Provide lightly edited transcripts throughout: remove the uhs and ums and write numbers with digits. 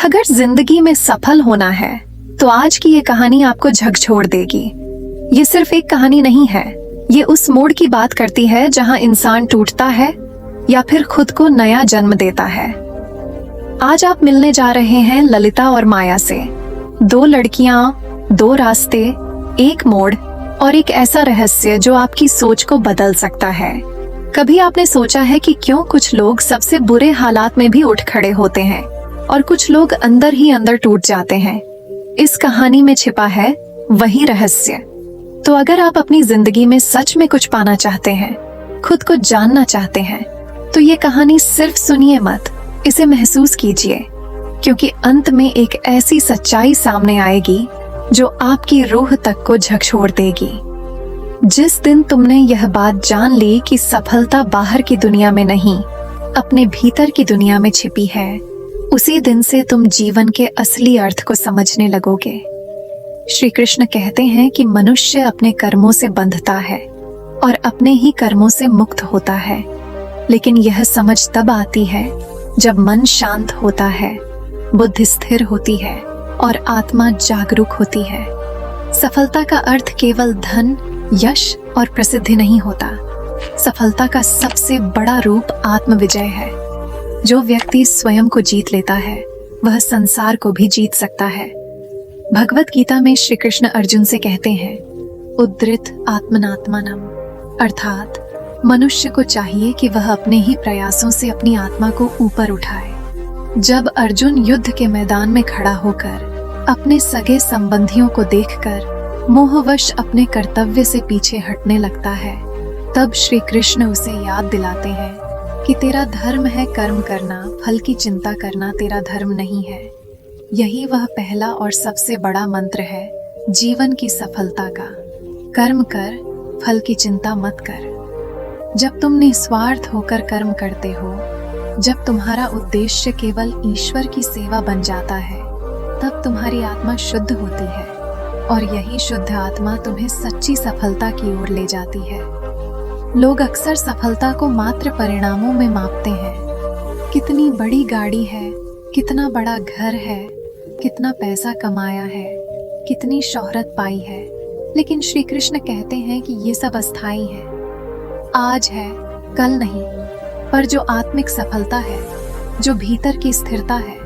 अगर जिंदगी में सफल होना है तो आज की ये कहानी आपको झकझोर देगी। ये सिर्फ एक कहानी नहीं है, ये उस मोड़ की बात करती है जहां इंसान टूटता है या फिर खुद को नया जन्म देता है। आज आप मिलने जा रहे हैं ललिता और माया से। दो लड़कियां, दो रास्ते, एक मोड़ और एक ऐसा रहस्य जो आपकी सोच को बदल सकता है। कभी आपने सोचा है कि क्यों कुछ लोग सबसे बुरे हालात में भी उठ खड़े होते हैं और कुछ लोग अंदर ही अंदर टूट जाते हैं? इस कहानी में छिपा है वही रहस्य। तो अगर आप अपनी जिंदगी में सच में कुछ पाना चाहते हैं, खुद को जानना चाहते हैं, तो ये कहानी सिर्फ सुनिए मत, इसे महसूस कीजिए, क्योंकि अंत में एक ऐसी सच्चाई सामने आएगी जो आपकी रूह तक को झकझोर देगी। जिस दिन तुमने यह बात जान ली कि सफलता बाहर की दुनिया में नहीं, अपने भीतर की दुनिया में छिपी है, उसी दिन से तुम जीवन के असली अर्थ को समझने लगोगे। श्री कृष्ण कहते हैं कि मनुष्य अपने कर्मों से बंधता है और अपने ही कर्मों से मुक्त होता है, लेकिन यह समझ तब आती है जब मन शांत होता है, बुद्धि स्थिर होती है और आत्मा जागरूक होती है। सफलता का अर्थ केवल धन, यश और प्रसिद्धि नहीं होता। सफलता का सबसे बड़ा रूप आत्मविजय है। जो व्यक्ति स्वयं को जीत लेता है, वह संसार को भी जीत सकता है। भगवत गीता में श्री कृष्ण अर्जुन से कहते हैं, उद्धृत आत्मनात्मानम, अर्थात मनुष्य को चाहिए कि वह अपने ही प्रयासों से अपनी आत्मा को ऊपर उठाए। जब अर्जुन युद्ध के मैदान में खड़ा होकर अपने सगे संबंधियों को देखकर मोहवश अपने कर्तव्य से पीछे हटने लगता है, तब श्री कृष्ण उसे याद दिलाते हैं कि तेरा धर्म है कर्म करना, फल की चिंता करना तेरा धर्म नहीं है। यही वह पहला और सबसे बड़ा मंत्र है जीवन की सफलता का। कर्म कर, फल की चिंता मत कर। जब तुम निस्वार्थ होकर कर्म करते हो, जब तुम्हारा उद्देश्य केवल ईश्वर की सेवा बन जाता है, तब तुम्हारी आत्मा शुद्ध होती है और यही शुद्ध आत्मा तुम्हें सच्ची सफलता की ओर ले जाती है। लोग अक्सर सफलता को मात्र परिणामों में मापते हैं। कितनी बड़ी गाड़ी है, कितना बड़ा घर है, कितना पैसा कमाया है, कितनी शोहरत पाई है, लेकिन श्री कृष्ण कहते हैं कि ये सब अस्थाई है, आज है कल नहीं। पर जो आत्मिक सफलता है, जो भीतर की स्थिरता है,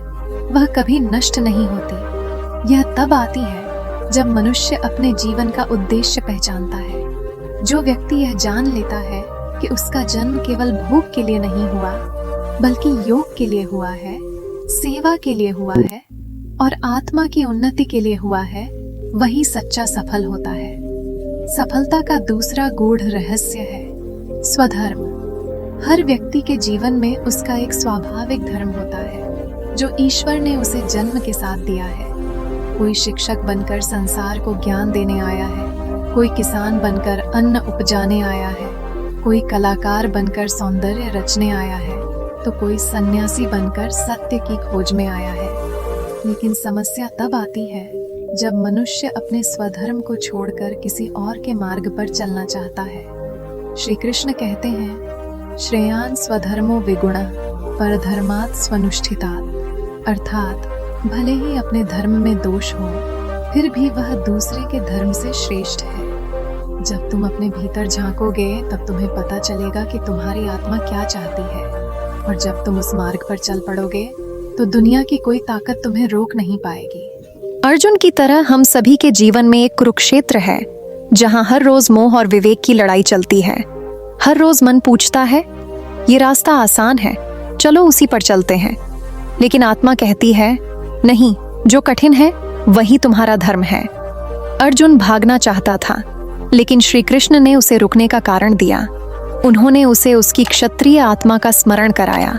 वह कभी नष्ट नहीं होती। यह तब आती है जब मनुष्य अपने जीवन का उद्देश्य पहचानता है। जो व्यक्ति यह जान लेता है कि उसका जन्म केवल भोग के लिए नहीं हुआ, बल्कि योग के लिए हुआ है, सेवा के लिए हुआ है और आत्मा की उन्नति के लिए हुआ है, वही सच्चा सफल होता है। सफलता का दूसरा गूढ़ रहस्य है स्वधर्म। हर व्यक्ति के जीवन में उसका एक स्वाभाविक धर्म होता है जो ईश्वर ने उसे जन्म के साथ दिया है। कोई शिक्षक बनकर संसार को ज्ञान देने आया है, कोई किसान बनकर अन्न उपजाने आया है, कोई कलाकार बनकर सौंदर्य रचने आया है, तो कोई सन्यासी बनकर सत्य की खोज में आया है। लेकिन समस्या तब आती है जब मनुष्य अपने स्वधर्म को छोड़कर किसी और के मार्ग पर चलना चाहता है। श्री कृष्ण कहते हैं, श्रेयान स्वधर्मो विगुणः परधर्मात् स्वनुष्ठितात्, अर्थात भले ही अपने धर्म में दोष हो, फिर भी वह दूसरे के धर्म से श्रेष्ठ है। जब तुम अपने भीतर झांकोगे तब तुम्हें पता चलेगा कि तुम्हारी आत्मा क्या चाहती है, और जब तुम उस मार्ग पर चल पड़ोगे तो दुनिया की कोई ताकत तुम्हें रोक नहीं पाएगी। अर्जुन की तरह हम सभी के जीवन में एक कुरुक्षेत्र है, जहां हर रोज मोह और विवेक की लड़ाई चलती है। हर रोज मन पूछता है, ये रास्ता आसान है, चलो उसी पर चलते हैं। लेकिन आत्मा कहती है, नहीं, जो कठिन है वही तुम्हारा धर्म है। अर्जुन भागना चाहता था, लेकिन श्री कृष्ण ने उसे रुकने का कारण दिया। उन्होंने उसे उसकी क्षत्रिय आत्मा का स्मरण कराया।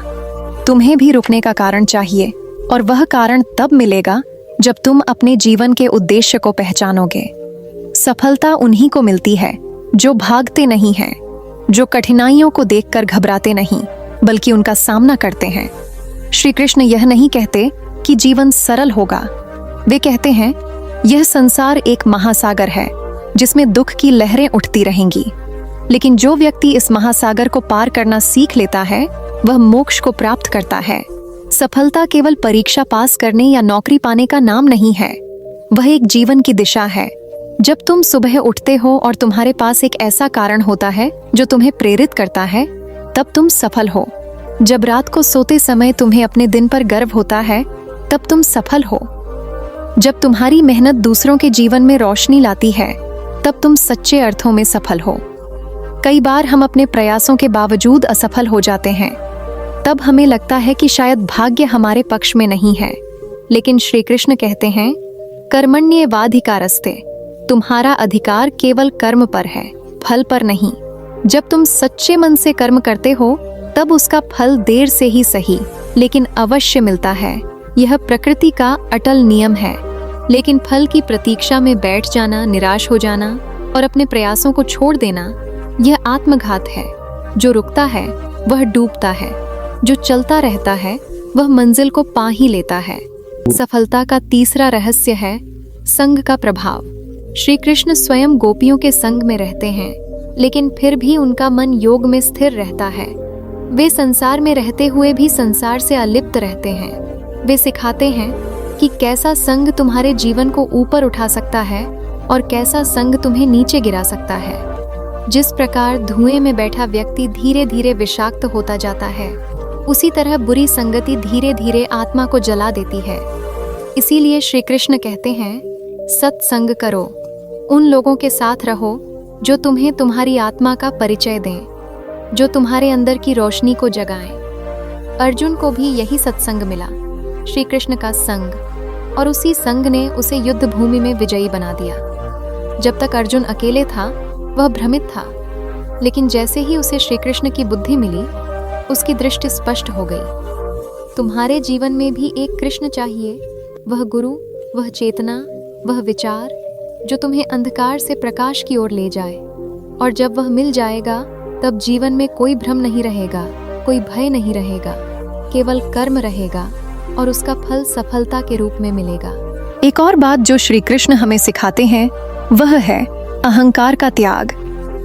तुम्हें भी रुकने का कारण चाहिए, और वह कारण तब मिलेगा जब तुम अपने जीवन के उद्देश्य को पहचानोगे। सफलता उन्हीं को मिलती है जो भागते नहीं हैं, जो कठिनाइयों को देखकर घबराते नहीं, बल्कि उनका सामना करते हैं। श्री कृष्ण यह नहीं कहते कि जीवन सरल होगा। वे कहते हैं, यह संसार एक महासागर है जिसमें दुख की लहरें उठती रहेंगी, लेकिन जो व्यक्ति इस महासागर को पार करना सीख लेता है, वह मोक्ष को प्राप्त करता है। सफलता केवल परीक्षा पास करने या नौकरी पाने का नाम नहीं है, वह एक जीवन की दिशा है। जब तुम सुबह उठते हो और तुम्हारे पास एक ऐसा कारण होता है जो तुम्हें प्रेरित करता है, तब तुम सफल हो। जब रात को सोते समय तुम्हें अपने दिन पर गर्व होता है, तब तुम सफल हो। जब तुम्हारी मेहनत दूसरों के जीवन में रोशनी लाती है, तब तुम सच्चे अर्थों में सफल हो। कई बार हम अपने प्रयासों के बावजूद असफल हो जाते हैं। तब हमें लगता है कि शायद भाग्य हमारे पक्ष में नहीं है, लेकिन श्री कृष्ण कहते हैं, कर्मण्येवाधिकारस्ते, तुम्हारा अधिकार केवल कर्म पर है, फल पर नहीं। जब तुम सच्चे मन से कर्म करते हो, तब उसका फल देर से ही सही, लेकिन अवश्य मिलता है। यह प्रकृति का अटल नियम है। लेकिन फल की प्रतीक्षा में बैठ जाना, निराश हो जाना और अपने प्रयासों को छोड़ देना, यह आत्मघात है। जो रुकता है वह डूबता है, जो चलता रहता है वह मंजिल को पा ही लेता है। सफलता का तीसरा रहस्य है संग का प्रभाव। श्री कृष्ण स्वयं गोपियों के संग में रहते हैं, लेकिन फिर भी उनका मन योग में स्थिर रहता है। वे संसार में रहते हुए भी संसार से अलिप्त रहते हैं। वे सिखाते हैं कि कैसा संग तुम्हारे जीवन को ऊपर उठा सकता है और कैसा संग तुम्हें नीचे गिरा सकता है। जिस प्रकार धुएं में बैठा व्यक्ति धीरे धीरे विषाक्त होता जाता है, उसी तरह बुरी संगति धीरे धीरे आत्मा को जला देती है। इसीलिए श्री कृष्ण कहते हैं, सत्संग करो, उन लोगों के साथ रहो जो तुम्हें तुम्हारी आत्मा का परिचय दें, जो तुम्हारे अंदर की रोशनी को जगाएं। अर्जुन को भी यही सत्संग मिला, श्री कृष्ण का संग, और उसी संग ने उसे युद्ध भूमि में विजयी बना दिया। जब तक अर्जुन अकेले था, वह भ्रमित था, लेकिन जैसे ही उसे श्री कृष्ण की बुद्धि मिली, उसकी दृष्टि स्पष्ट हो गई। तुम्हारे जीवन में भी एक कृष्ण चाहिए, वह गुरु, वह चेतना, वह विचार जो तुम्हें अंधकार से प्रकाश की ओर ले जाए। और जब वह मिल जाएगा, तब जीवन में कोई भ्रम नहीं रहेगा, कोई भय नहीं रहेगा, केवल कर्म रहेगा और उसका फल सफलता के रूप में मिलेगा। एक और बात जो श्री कृष्ण हमें सिखाते हैं, वह है अहंकार का त्याग।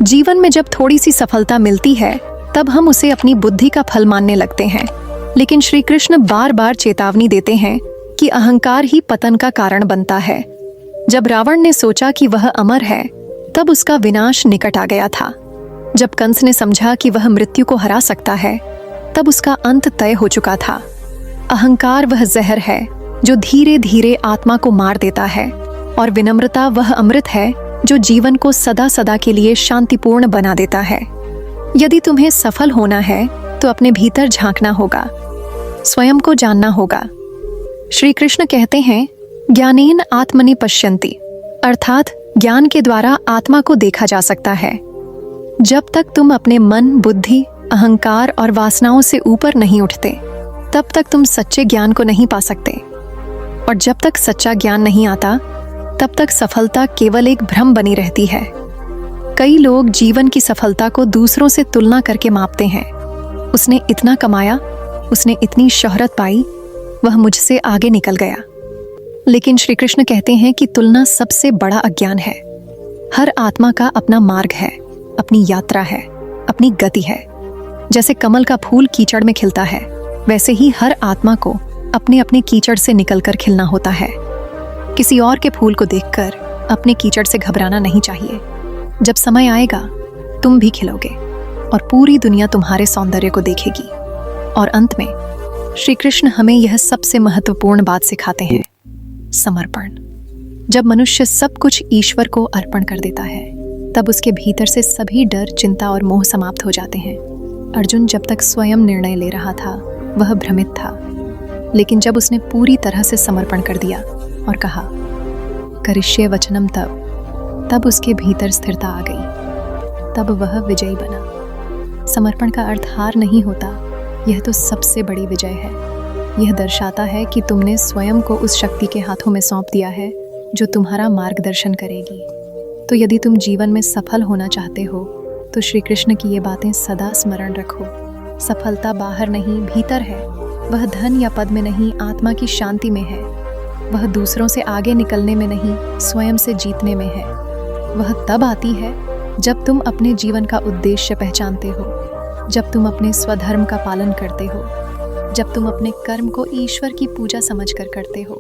जीवन में जब थोड़ी सी सफलता मिलती है, तब हम उसे अपनी बुद्धि का फल मानने लगते हैं। लेकिन श्री कृष्ण बार बार चेतावनी देते हैं कि अहंकार ही पतन का कारण बनता है। जब रावण ने सोचा कि वह अमर है, तब उसका विनाश निकट आ गया था। जब कंस ने समझा कि वह मृत्यु को हरा सकता है, तब उसका अंत तय हो चुका था। अहंकार वह जहर है जो धीरे धीरे आत्मा को मार देता है, और विनम्रता वह अमृत है जो जीवन को सदा सदा के लिए शांतिपूर्ण बना देता है। यदि तुम्हें सफल होना है, तो अपने भीतर झांकना होगा, स्वयं को जानना होगा। श्री कृष्ण कहते हैं, ज्ञानेन आत्मनि पश्यन्ति, अर्थात ज्ञान के द्वारा आत्मा को देखा जा सकता है। जब तक तुम अपने मन, बुद्धि, अहंकार और वासनाओं से ऊपर नहीं उठते, तब तक तुम सच्चे ज्ञान को नहीं पा सकते। और जब तक सच्चा ज्ञान नहीं आता, तब तक सफलता केवल एक भ्रम बनी रहती है। कई लोग जीवन की सफलता को दूसरों से तुलना करके मापते हैं। उसने इतना कमाया, उसने इतनी शोहरत पाई, वह मुझसे आगे निकल गया। लेकिन श्री कृष्ण कहते हैं कि तुलना सबसे बड़ा अज्ञान है। हर आत्मा का अपना मार्ग है, अपनी यात्रा है, अपनी गति है। जैसे कमल का फूल कीचड़ में खिलता है, वैसे ही हर आत्मा को अपने अपने कीचड़ से निकलकर खिलना होता है। किसी और के फूल को देखकर अपने कीचड़ से घबराना नहीं चाहिए। जब समय आएगा, तुम भी खिलोगे और पूरी दुनिया तुम्हारे सौंदर्य को देखेगी। और अंत में श्री कृष्ण हमें यह सबसे महत्वपूर्ण बात सिखाते हैं, समर्पण। जब मनुष्य सब कुछ ईश्वर को अर्पण कर देता है, तब उसके भीतर से सभी डर, चिंता और मोह समाप्त हो जाते हैं। अर्जुन जब तक स्वयं निर्णय ले रहा था, वह भ्रमित था, लेकिन जब उसने पूरी तरह से समर्पण कर दिया और कहा, करिष्ये वचनम, तब उसके भीतर स्थिरता आ गई। तब वह विजयी बना। समर्पण का अर्थ हार नहीं होता, यह तो सबसे बड़ी विजय है। यह दर्शाता है कि तुमने स्वयं को उस शक्ति के हाथों में सौंप दिया है जो तुम्हारा मार्गदर्शन करेगी। तो यदि तुम जीवन में सफल होना चाहते हो, तो श्री कृष्ण की ये बातें सदा स्मरण रखो। सफलता बाहर नहीं, भीतर है। वह धन या पद में नहीं, आत्मा की शांति में है। वह दूसरों से आगे निकलने में नहीं, स्वयं से जीतने में है। वह तब आती है जब तुम अपने जीवन का उद्देश्य पहचानते हो, जब तुम अपने स्वधर्म का पालन करते हो, जब तुम अपने कर्म को ईश्वर की पूजा समझकर करते हो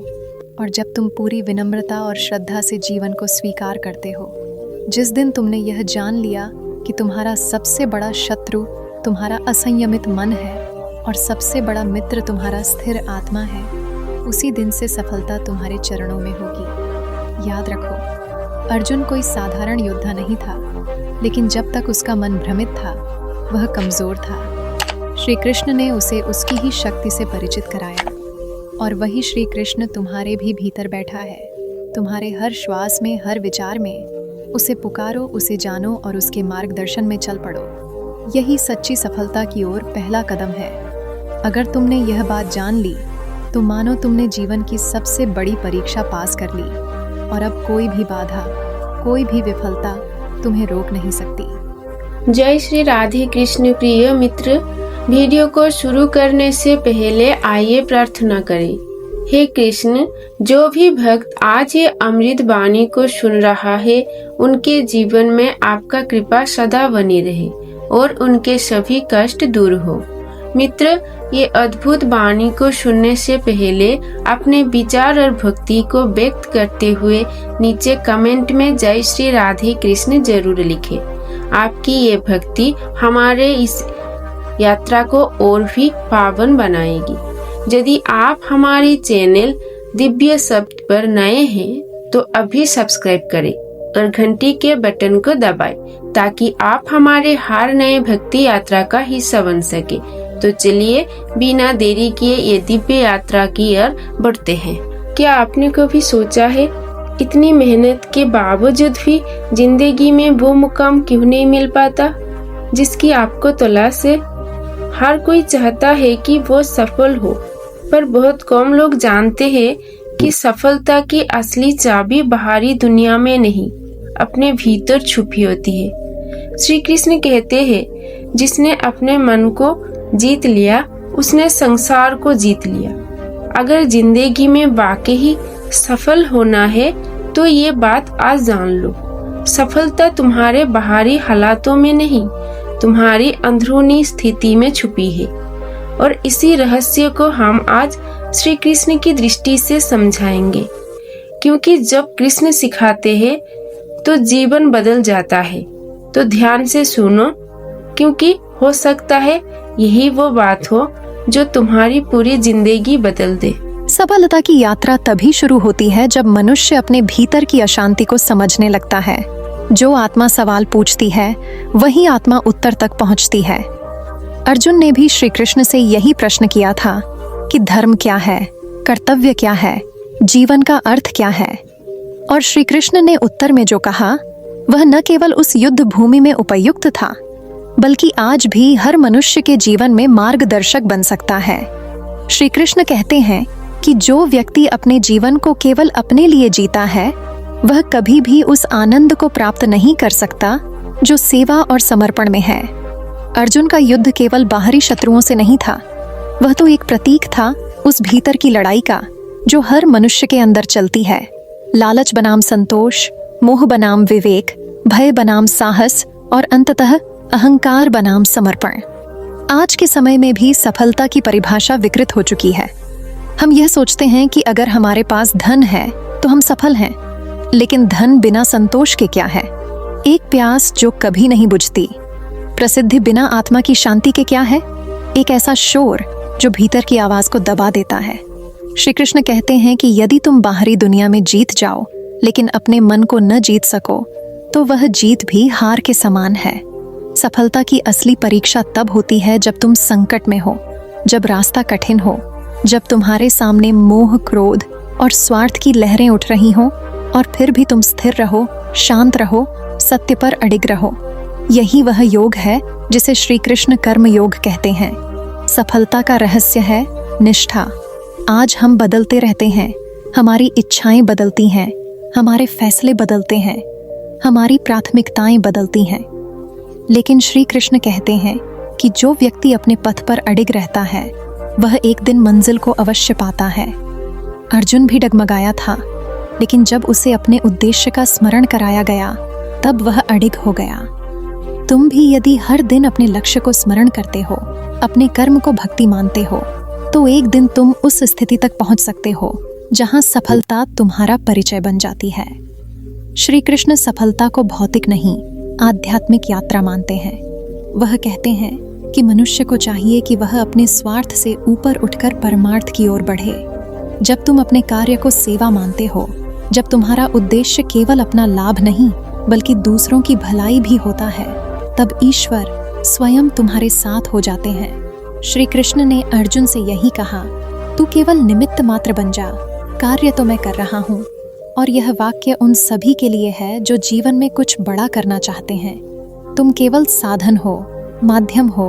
और जब तुम पूरी विनम्रता और श्रद्धा से जीवन को स्वीकार करते हो। जिस दिन तुमने यह जान लिया कि तुम्हारा सबसे बड़ा शत्रु तुम्हारा असंयमित मन है और सबसे बड़ा मित्र तुम्हारा स्थिर आत्मा है, उसी दिन से सफलता तुम्हारे चरणों में होगी। याद रखो, अर्जुन कोई साधारण योद्धा नहीं था, लेकिन जब तक उसका मन भ्रमित था, वह कमजोर था। श्री कृष्ण ने उसे उसकी ही शक्ति से परिचित कराया और वही श्री कृष्ण तुम्हारे भी भीतर बैठा है। तुम्हारे हर श्वास में, हर विचार में उसे पुकारो, उसे जानो और उसके मार्गदर्शन में चल पड़ो। यही सच्ची सफलता की ओर पहला कदम है। अगर तुमने यह बात जान ली तो मानो तुमने जीवन की सबसे बड़ी परीक्षा पास कर ली और अब कोई भी बाधा, कोई भी विफलता तुम्हें रोक नहीं सकती। जय श्री राधे कृष्ण। प्रिय मित्र, वीडियो को शुरू करने से पहले आइए प्रार्थना करें। हे कृष्ण, जो भी भक्त आज ये अमृत वाणी को सुन रहा है, उनके जीवन में आपका कृपा सदा बनी रहे और उनके सभी कष्ट दूर हो। मित्र, ये अद्भुत वाणी को सुनने से पहले अपने विचार और भक्ति को व्यक्त करते हुए नीचे कमेंट में जय श्री राधे कृष्ण जरूर लिखें। आपकी ये भक्ति हमारे इस यात्रा को और भी पावन बनाएगी। यदि आप हमारे चैनल दिव्य शब्द पर नए हैं तो अभी सब्सक्राइब करें और घंटी के बटन को दबाएं ताकि आप हमारे हर नए भक्ति यात्रा का हिस्सा बन सके। तो चलिए बिना देरी किए ये दिव्य यात्रा की ओर बढ़ते हैं। क्या आपने कभी सोचा है, इतनी मेहनत के बावजूद भी जिंदगी में वो मुकाम क्यों नहीं मिल पाता जिसकी आपको तलाश है? हर कोई चाहता है कि वो सफल हो, पर बहुत कम लोग जानते हैं कि सफलता की असली चाबी बाहरी दुनिया में नहीं, अपने भीतर छुपी होती है। श्री कृष्ण कहते हैं, जिसने अपने मन को जीत लिया उसने संसार को जीत लिया। अगर जिंदगी में वाकई सफल होना है तो ये बात आज जान लो। सफलता तुम्हारे बाहरी हालातों में नहीं, तुम्हारी अंदरूनी स्थिति में छुपी है। और इसी रहस्य को हम आज श्री कृष्ण की दृष्टि से समझाएंगे, क्योंकि जब कृष्ण सिखाते हैं तो जीवन बदल जाता है। तो ध्यान से सुनो, क्योंकि हो सकता है यही वो बात हो जो तुम्हारी पूरी जिंदगी बदल दे। सफलता की यात्रा तभी शुरू होती है जब मनुष्य अपने भीतर की अशांति को समझने लगता है। जो आत्मा सवाल पूछती है वही आत्मा उत्तर तक पहुंचती है। अर्जुन ने भी श्री कृष्ण से यही प्रश्न किया था कि धर्म क्या है, कर्तव्य क्या है, जीवन का अर्थ क्या है। और श्री कृष्ण ने उत्तर में जो कहा वह न केवल उस युद्ध भूमि में उपयुक्त था, बल्कि आज भी हर मनुष्य के जीवन में मार्गदर्शक बन सकता है। श्री कृष्ण कहते हैं कि जो व्यक्ति अपने जीवन को केवल अपने लिए जीता है, वह कभी भी उस आनंद को प्राप्त नहीं कर सकता जो सेवा और समर्पण में है। अर्जुन का युद्ध केवल बाहरी शत्रुओं से नहीं था, वह तो एक प्रतीक था उस भीतर की लड़ाई का जो हर मनुष्य के अंदर चलती है। लालच बनाम संतोष, मोह बनाम विवेक, भय बनाम साहस और अंततः अहंकार बनाम समर्पण। आज के समय में भी सफलता की परिभाषा विकृत हो चुकी है। हम यह सोचते हैं कि अगर हमारे पास धन है तो हम सफल हैं, लेकिन धन बिना संतोष के क्या है? एक प्यास जो कभी नहीं बुझती। प्रसिद्धि बिना आत्मा की शांति के क्या है? एक ऐसा शोर जो भीतर की आवाज को दबा देता है। श्री कृष्ण कहते हैं कि यदि तुम बाहरी दुनिया में जीत जाओ लेकिन अपने मन को न जीत सको तो वह जीत भी हार के समान है। सफलता की असली परीक्षा तब होती है जब तुम संकट में हो, जब रास्ता कठिन हो, जब तुम्हारे सामने मोह, क्रोध और स्वार्थ की लहरें उठ रही हों और फिर भी तुम स्थिर रहो, शांत रहो, सत्य पर अडिग रहो। यही वह योग है जिसे श्री कृष्ण कर्म योग कहते हैं। सफलता का रहस्य है निष्ठा। आज हम बदलते रहते हैं, हमारी इच्छाएं बदलती हैं, हमारे फैसले बदलते हैं, हमारी प्राथमिकताएं बदलती हैं, लेकिन श्री कृष्ण कहते हैं कि जो व्यक्ति अपने पथ पर अडिग रहता है वह एक दिन मंजिल को अवश्य पाता है। अर्जुन भी डगमगाया था, लेकिन जब उसे अपने उद्देश्य का स्मरण कराया गया तब वह अडिग हो गया। तुम भी यदि हर दिन अपने लक्ष्य को स्मरण करते हो, अपने कर्म को भक्ति मानते हो तो एक दिन तुम उस स्थिति तक पहुंच सकते हो जहां सफलता तुम्हारा परिचय बन जाती है। श्री कृष्ण सफलता को भौतिक नहीं, आध्यात्मिक यात्रा मानते हैं। वह कहते हैं कि मनुष्य को चाहिए कि वह अपने स्वार्थ से ऊपर उठकर परमार्थ की ओर बढ़े। जब तुम अपने कार्य को सेवा मानते हो, जब तुम्हारा उद्देश्य केवल अपना लाभ नहीं बल्कि दूसरों की भलाई भी होता है, तब ईश्वर स्वयं तुम्हारे साथ हो जाते हैं। श्री कृष्ण ने अर्जुन से यही कहा, तू केवल निमित्त मात्र बन जा, कार्य तो मैं कर रहा हूँ। और यह वाक्य उन सभी के लिए है जो जीवन में कुछ बड़ा करना चाहते हैं। तुम केवल साधन हो, माध्यम हो,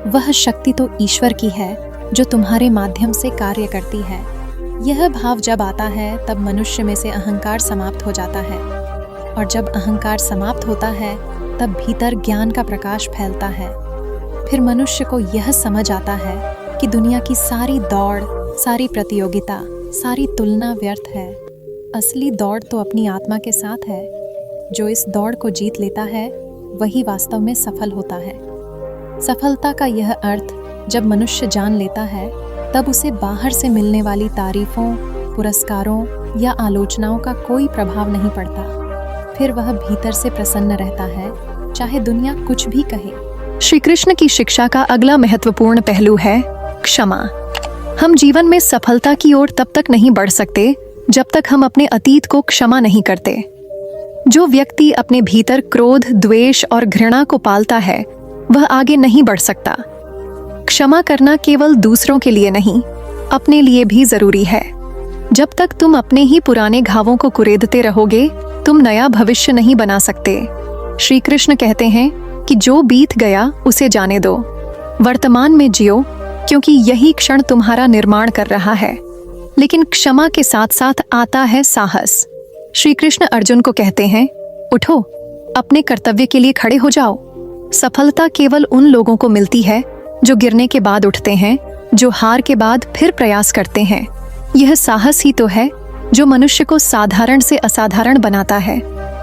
वह शक्ति तो ईश्वर की है जो तुम्हारे माध्यम से कार्य करती है। यह भाव जब आता है तब मनुष्य में से अहंकार समाप्त हो जाता है, और जब अहंकार समाप्त होता है तब भीतर ज्ञान का प्रकाश फैलता है। फिर मनुष्य को यह समझ आता है कि दुनिया की सारी दौड़, सारी प्रतियोगिता, सारी तुलना व्यर्थ है। असली दौड़ तो अपनी आत्मा के साथ है। जो इस दौड़ को जीत लेता है वही वास्तव में सफल होता है। सफलता का यह अर्थ जब मनुष्य जान लेता है, तब उसे बाहर से मिलने वाली तारीफों, पुरस्कारों या आलोचनाओं का कोई प्रभाव नहीं पड़ता। फिर वह भीतर से प्रसन्न रहता है, चाहे दुनिया कुछ भी कहे। श्री कृष्ण की शिक्षा का अगला महत्वपूर्ण पहलू है क्षमा। हम जीवन में सफलता की ओर तब तक नहीं बढ़ सकते जब तक हम अपने अतीत को क्षमा नहीं करते। जो व्यक्ति अपने भीतर क्रोध, द्वेष और घृणा को पालता है, वह आगे नहीं बढ़ सकता। क्षमा करना केवल दूसरों के लिए नहीं, अपने लिए भी जरूरी है। जब तक तुम अपने ही पुराने घावों को कुरेदते रहोगे, तुम नया भविष्य नहीं बना सकते। श्री कृष्ण कहते हैं कि जो बीत गया उसे जाने दो, वर्तमान में जियो, क्योंकि यही क्षण तुम्हारा निर्माण कर रहा है। लेकिन क्षमा के साथ साथ आता है साहस। श्री कृष्ण अर्जुन को कहते हैं, उठो, अपने कर्तव्य के लिए खड़े हो जाओ। सफलता केवल उन लोगों को मिलती है जो गिरने के बाद उठते हैं, जो हार के बाद फिर प्रयास करते हैं। यह साहस ही तो है जो मनुष्य को साधारण से असाधारण बनाता है।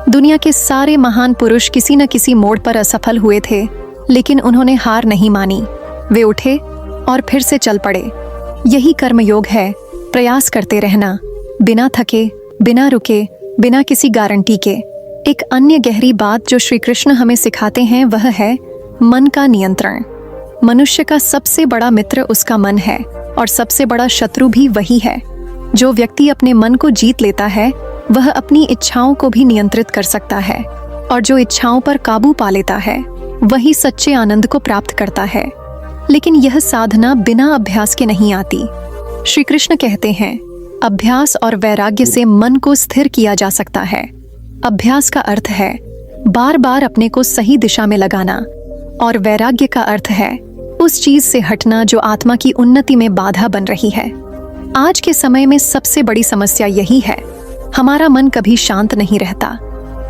दुनिया के सारे महान पुरुष किसी न किसी मोड़ पर असफल हुए थे, लेकिन उन्होंने हार नहीं मानी। वे उठे और फिर से चल पड़े। यही कर्मयोग है, प्रयास करते रहना, बिना थके, बिना रुके, बिना किसी गारंटी के। एक अन्य गहरी बात जो श्री कृष्ण हमें सिखाते हैं वह है मन का नियंत्रण। मनुष्य का सबसे बड़ा मित्र उसका मन है और सबसे बड़ा शत्रु भी वही है। जो व्यक्ति अपने मन को जीत लेता है वह अपनी इच्छाओं को भी नियंत्रित कर सकता है, और जो इच्छाओं पर काबू पा लेता है वही सच्चे आनंद को प्राप्त करता है। लेकिन यह साधना बिना अभ्यास के नहीं आती। श्री कृष्ण कहते हैं, अभ्यास और वैराग्य से मन को स्थिर किया जा सकता है। अभ्यास का अर्थ है बार बार अपने को सही दिशा में लगाना, और वैराग्य का अर्थ है उस चीज से हटना जो आत्मा की उन्नति में बाधा बन रही है। आज के समय में सबसे बड़ी समस्या यही है, हमारा मन कभी शांत नहीं रहता।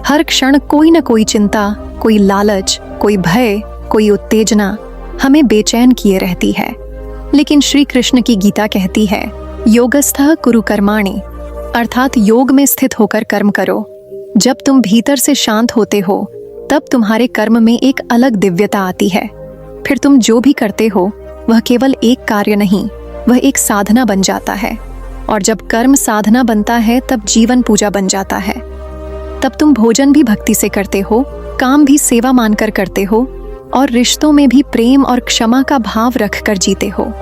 हर क्षण कोई न कोई चिंता, कोई लालच, कोई भय, कोई उत्तेजना हमें बेचैन किए रहती है। लेकिन श्री कृष्ण की गीता कहती है, योगस्थः कुरु कर्माणि, अर्थात योग में स्थित होकर कर्म करो। जब तुम भीतर से शांत होते हो तब तुम्हारे कर्म में एक अलग दिव्यता आती है। फिर तुम जो भी करते हो वह केवल एक कार्य नहीं, वह एक साधना बन जाता है। और जब कर्म साधना बनता है तब जीवन पूजा बन जाता है। तब तुम भोजन भी भक्ति से करते हो, काम भी सेवा मानकर करते हो, और रिश्तों में भी प्रेम और क्षमा का भाव रखकर जीते हो।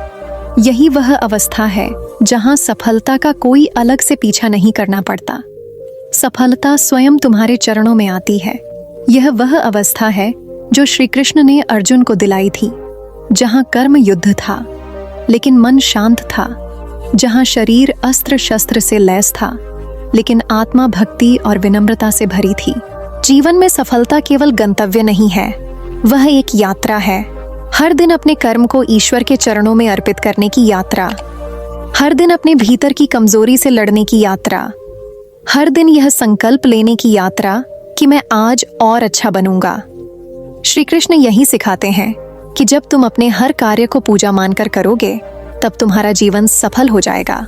यही वह अवस्था है जहां सफलता का कोई अलग से पीछा नहीं करना पड़ता। सफलता स्वयं तुम्हारे चरणों में आती है। यह वह अवस्था है जो श्री कृष्ण ने अर्जुन को दिलाई थी, जहां कर्म युद्ध था लेकिन मन शांत था, जहां शरीर अस्त्र शस्त्र से लैस था लेकिन आत्मा भक्ति और विनम्रता से भरी थी। जीवन में सफलता केवल गंतव्य नहीं है, वह एक यात्रा है। हर दिन अपने कर्म को ईश्वर के चरणों में अर्पित करने की यात्रा, हर दिन अपने भीतर की कमजोरी से लड़ने की यात्रा, हर दिन यह संकल्प लेने की यात्रा कि मैं आज और अच्छा बनूंगा। श्री कृष्ण यही सिखाते हैं कि जब तुम अपने हर कार्य को पूजा मानकर करोगे तब तुम्हारा जीवन सफल हो जाएगा।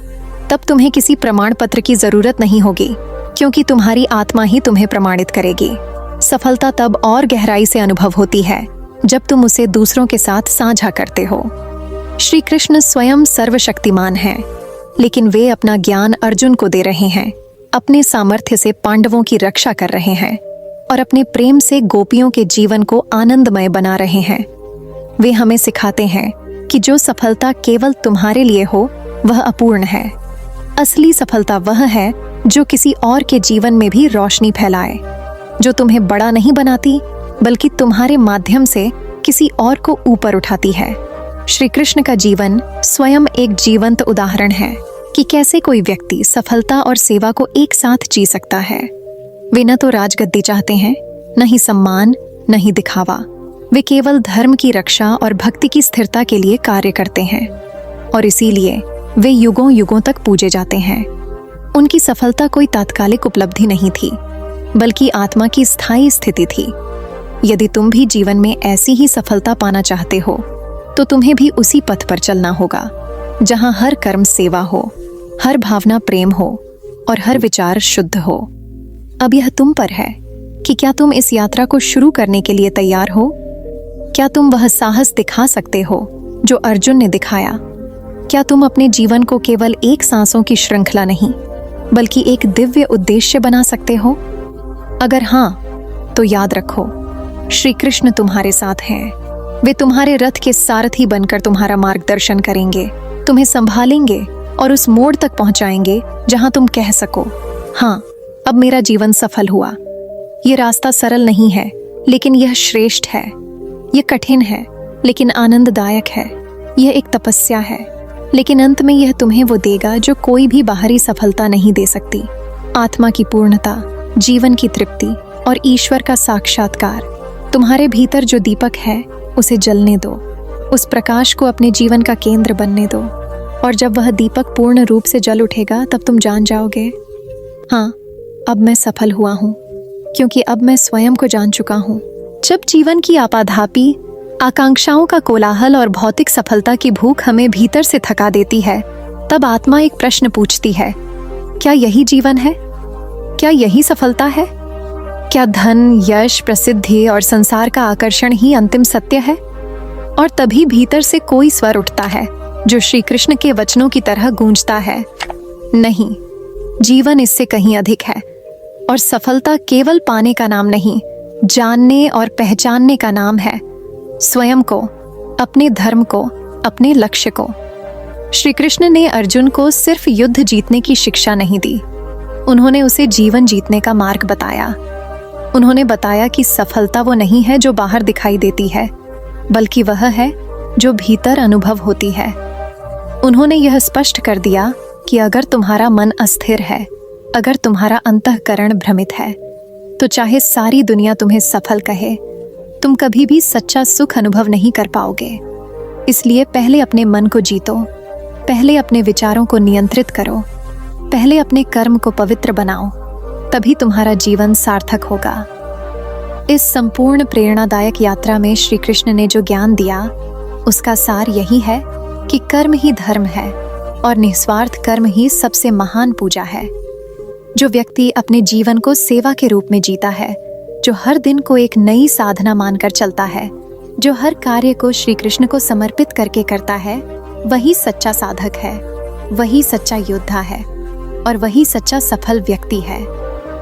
तब तुम्हें किसी प्रमाण पत्र की जरूरत नहीं होगी, क्योंकि तुम्हारी आत्मा ही तुम्हें प्रमाणित करेगी। सफलता तब और गहराई से अनुभव होती है जब तुम उसे दूसरों के साथ साझा करते हो। श्री कृष्ण स्वयं सर्वशक्तिमान हैं, लेकिन वे अपना ज्ञान अर्जुन को दे रहे हैं, अपने सामर्थ्य से पांडवों की रक्षा कर रहे हैं और अपने प्रेम से गोपियों के जीवन को आनंदमय बना रहे हैं। वे हमें सिखाते हैं कि जो सफलता केवल तुम्हारे लिए हो वह अपूर्ण है। असली सफलता वह है जो किसी और के जीवन में भी रोशनी फैलाए, जो तुम्हें बड़ा नहीं बनाती बल्कि तुम्हारे माध्यम से किसी और को ऊपर उठाती है। श्री कृष्ण का जीवन स्वयं एक जीवंत उदाहरण है कि कैसे कोई व्यक्ति सफलता और सेवा को एक साथ जी सकता है। वे न तो राजगद्दी चाहते हैं, न ही सम्मान, न ही दिखावा। वे केवल धर्म की रक्षा और भक्ति की स्थिरता के लिए कार्य करते हैं और इसीलिए वे युगों युगों तक पूजे जाते हैं। उनकी सफलता कोई तात्कालिक उपलब्धि नहीं थी, बल्कि आत्मा की स्थायी स्थिति थी। यदि तुम भी जीवन में ऐसी ही सफलता पाना चाहते हो तो तुम्हें भी उसी पथ पर चलना होगा, जहां हर कर्म सेवा हो, हर भावना प्रेम हो और हर विचार शुद्ध हो। अब यह तुम पर है कि क्या तुम इस यात्रा को शुरू करने के लिए तैयार हो? क्या तुम वह साहस दिखा सकते हो जो अर्जुन ने दिखाया? क्या तुम अपने जीवन को केवल एक सांसों की श्रृंखला नहीं बल्कि एक दिव्य उद्देश्य बना सकते हो? अगर हाँ, तो याद रखो, श्री कृष्ण तुम्हारे साथ हैं। वे तुम्हारे रथ के सारथी बनकर तुम्हारा मार्गदर्शन करेंगे, तुम्हें संभालेंगे और उस मोड़ तक पहुंचाएंगे जहां तुम कह सको, हाँ, अब मेरा जीवन सफल हुआ। ये रास्ता सरल नहीं है, लेकिन यह श्रेष्ठ है। यह कठिन है, लेकिन आनंददायक है। यह एक तपस्या है, लेकिन अंत में यह तुम्हें वो देगा जो कोई भी बाहरी सफलता नहीं दे सकती। आत्मा की पूर्णता, जीवन की तृप्ति और ईश्वर का साक्षात्कार। तुम्हारे भीतर जो दीपक है उसे जलने दो, उस प्रकाश को अपने जीवन का केंद्र बनने दो, और जब वह दीपक पूर्ण रूप से जल उठेगा तब तुम जान जाओगे, हाँ, अब मैं सफल हुआ हूँ, क्योंकि अब मैं स्वयं को जान चुका हूँ। जब जीवन की आपाधापी, आकांक्षाओं का कोलाहल और भौतिक सफलता की भूख हमें भीतर से थका देती है, तब आत्मा एक प्रश्न पूछती है, क्या यही जीवन है? क्या यही सफलता है? क्या धन, यश, प्रसिद्धि और संसार का आकर्षण ही अंतिम सत्य है? और तभी भीतर से कोई स्वर उठता है जो श्री कृष्ण के वचनों की तरह गूंजता है, नहीं, जीवन इससे कहीं अधिक है। और सफलता केवल पाने का नाम नहीं, जानने और पहचानने का नाम है। स्वयं को, अपने धर्म को, अपने लक्ष्य को। श्री कृष्ण ने अर्जुन को सिर्फ युद्ध जीतने की शिक्षा नहीं दी, उन्होंने उसे जीवन जीतने का मार्ग बताया। उन्होंने बताया कि सफलता वो नहीं है जो बाहर दिखाई देती है, बल्कि वह है जो भीतर अनुभव होती है। उन्होंने यह स्पष्ट कर दिया कि अगर तुम्हारा मन अस्थिर है, अगर तुम्हारा अंतःकरण भ्रमित है, तो चाहे सारी दुनिया तुम्हें सफल कहे, तुम कभी भी सच्चा सुख अनुभव नहीं कर पाओगे। इसलिए पहले अपने मन को जीतो, पहले अपने विचारों को नियंत्रित करो, पहले अपने कर्म को पवित्र बनाओ, तभी तुम्हारा जीवन सार्थक होगा। इस संपूर्ण प्रेरणादायक यात्रा में श्री कृष्ण ने जो ज्ञान दिया, उसका सार यही है कि कर्म ही धर्म है और निस्वार्थ कर्म ही सबसे महान पूजा है। जो व्यक्ति अपने जीवन को सेवा के रूप में जीता है, जो हर दिन को एक नई साधना मानकर चलता है, जो हर कार्य को श्री कृष्ण को समर्पित करके करता है, वही सच्चा साधक है, वही सच्चा योद्धा है और वही सच्चा सफल व्यक्ति है।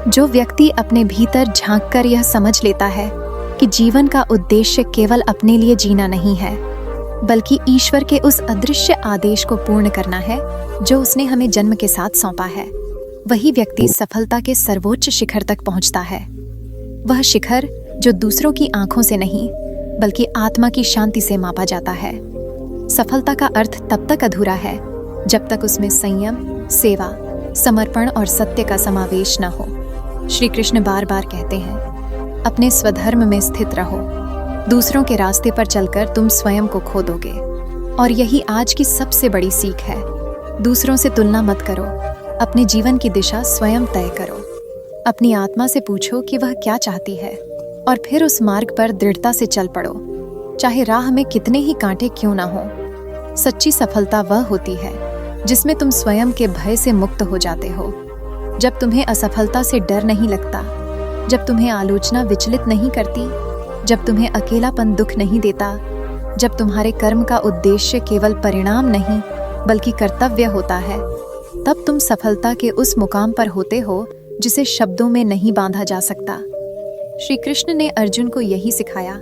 जो व्यक्ति अपने भीतर झांककर यह समझ लेता है कि जीवन का उद्देश्य केवल अपने लिए जीना नहीं है, बल्कि ईश्वर के उस अदृश्य आदेश को पूर्ण करना है जो उसने हमें जन्म के साथ सौंपा है, वही व्यक्ति सफलता के सर्वोच्च शिखर तक पहुंचता है। वह शिखर जो दूसरों की आंखों से नहीं बल्कि आत्मा की शांति से मापा जाता है। सफलता का अर्थ तब तक अधूरा है जब तक उसमें संयम, सेवा, समर्पण और सत्य का समावेश न हो। श्री कृष्ण बार बार कहते हैं, अपने स्वधर्म में स्थित रहो, दूसरों के रास्ते पर चलकर तुम स्वयं को खो दोगे। और यही आज की सबसे बड़ी सीख है। दूसरों से तुलना मत करो, अपने जीवन की दिशा स्वयं तय करो। अपनी आत्मा से पूछो कि वह क्या चाहती है और फिर उस मार्ग पर दृढ़ता से चल पड़ो, चाहे राह में कितने ही कांटे क्यों ना हो। सच्ची सफलता वह होती है जिसमें तुम स्वयं के भय से मुक्त हो जाते हो, जब तुम्हें असफलता से डर नहीं लगता, जब तुम्हें आलोचना विचलित नहीं करती, जब तुम्हें अकेलापन दुख नहीं देता, जब तुम्हारे कर्म का उद्देश्य केवल परिणाम नहीं बल्कि कर्तव्य होता है, तब तुम सफलता के उस मुकाम पर होते हो जिसे शब्दों में नहीं बांधा जा सकता। श्री कृष्ण ने अर्जुन को यही सिखाया,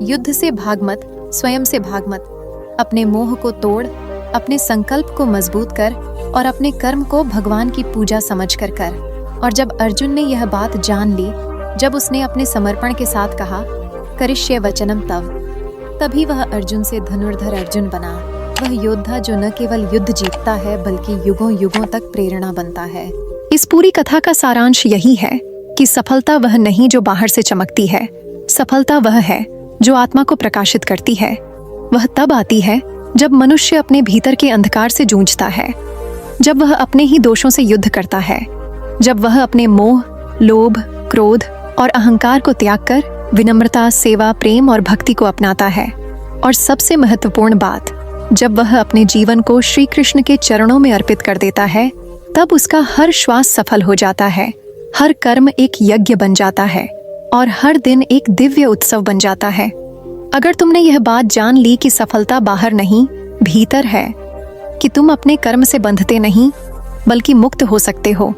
युद्ध से भाग मत, स्वयं से भाग मत। अपने मोह को तोड़, अपने संकल्प को मजबूत कर और अपने कर्म को भगवान की पूजा समझकर कर। और जब अर्जुन ने यह बात जान ली, जब उसने अपने समर्पण के साथ कहा करिष्ये वचनम तभी वह अर्जुन से धनुर्धर अर्जुन बना। वह योद्धा जो न केवल युद्ध जीतता है बल्कि युगों युगों तक प्रेरणा बनता है। इस पूरी कथा का सारांश यही है कि सफलता वह नहीं जो बाहर से चमकती है, सफलता वह है जो आत्मा को प्रकाशित करती है। वह तब आती है जब मनुष्य अपने भीतर के अंधकार से जूझता है, जब वह अपने ही दोषों से युद्ध करता है, जब वह अपने मोह, लोभ, क्रोध और अहंकार को त्याग कर विनम्रता, सेवा, प्रेम और भक्ति को अपनाता है। और सबसे महत्वपूर्ण बात, जब वह अपने जीवन को श्री कृष्ण के चरणों में अर्पित कर देता है, तब उसका हर श्वास सफल हो जाता है, हर कर्म एक यज्ञ बन जाता है और हर दिन एक दिव्य उत्सव बन जाता है। अगर तुमने यह बात जान ली कि सफलता बाहर नहीं, भीतर है, कि तुम अपने कर्म से बंधते नहीं बल्कि मुक्त हो सकते हो,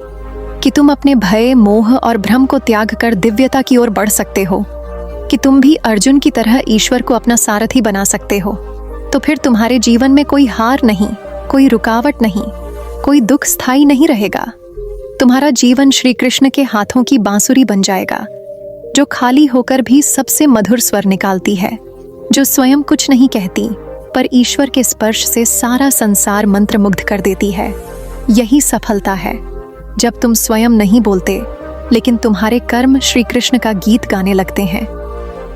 कि तुम अपने भय, मोह और भ्रम को त्याग कर दिव्यता की ओर बढ़ सकते हो, कि तुम भी अर्जुन की तरह ईश्वर को अपना सारथी बना सकते हो, तो फिर तुम्हारे जीवन में कोई हार नहीं, कोई रुकावट नहीं, कोई दुख स्थायी नहीं रहेगा। तुम्हारा जीवन श्री कृष्ण के हाथों की बांसुरी बन जाएगा, जो खाली होकर भी सबसे मधुर स्वर निकालती है, जो स्वयं कुछ नहीं कहती पर ईश्वर के स्पर्श से सारा संसार मंत्रमुग्ध कर देती है। यही सफलता है, जब तुम स्वयं नहीं बोलते लेकिन तुम्हारे कर्म श्री कृष्ण का गीत गाने लगते हैं,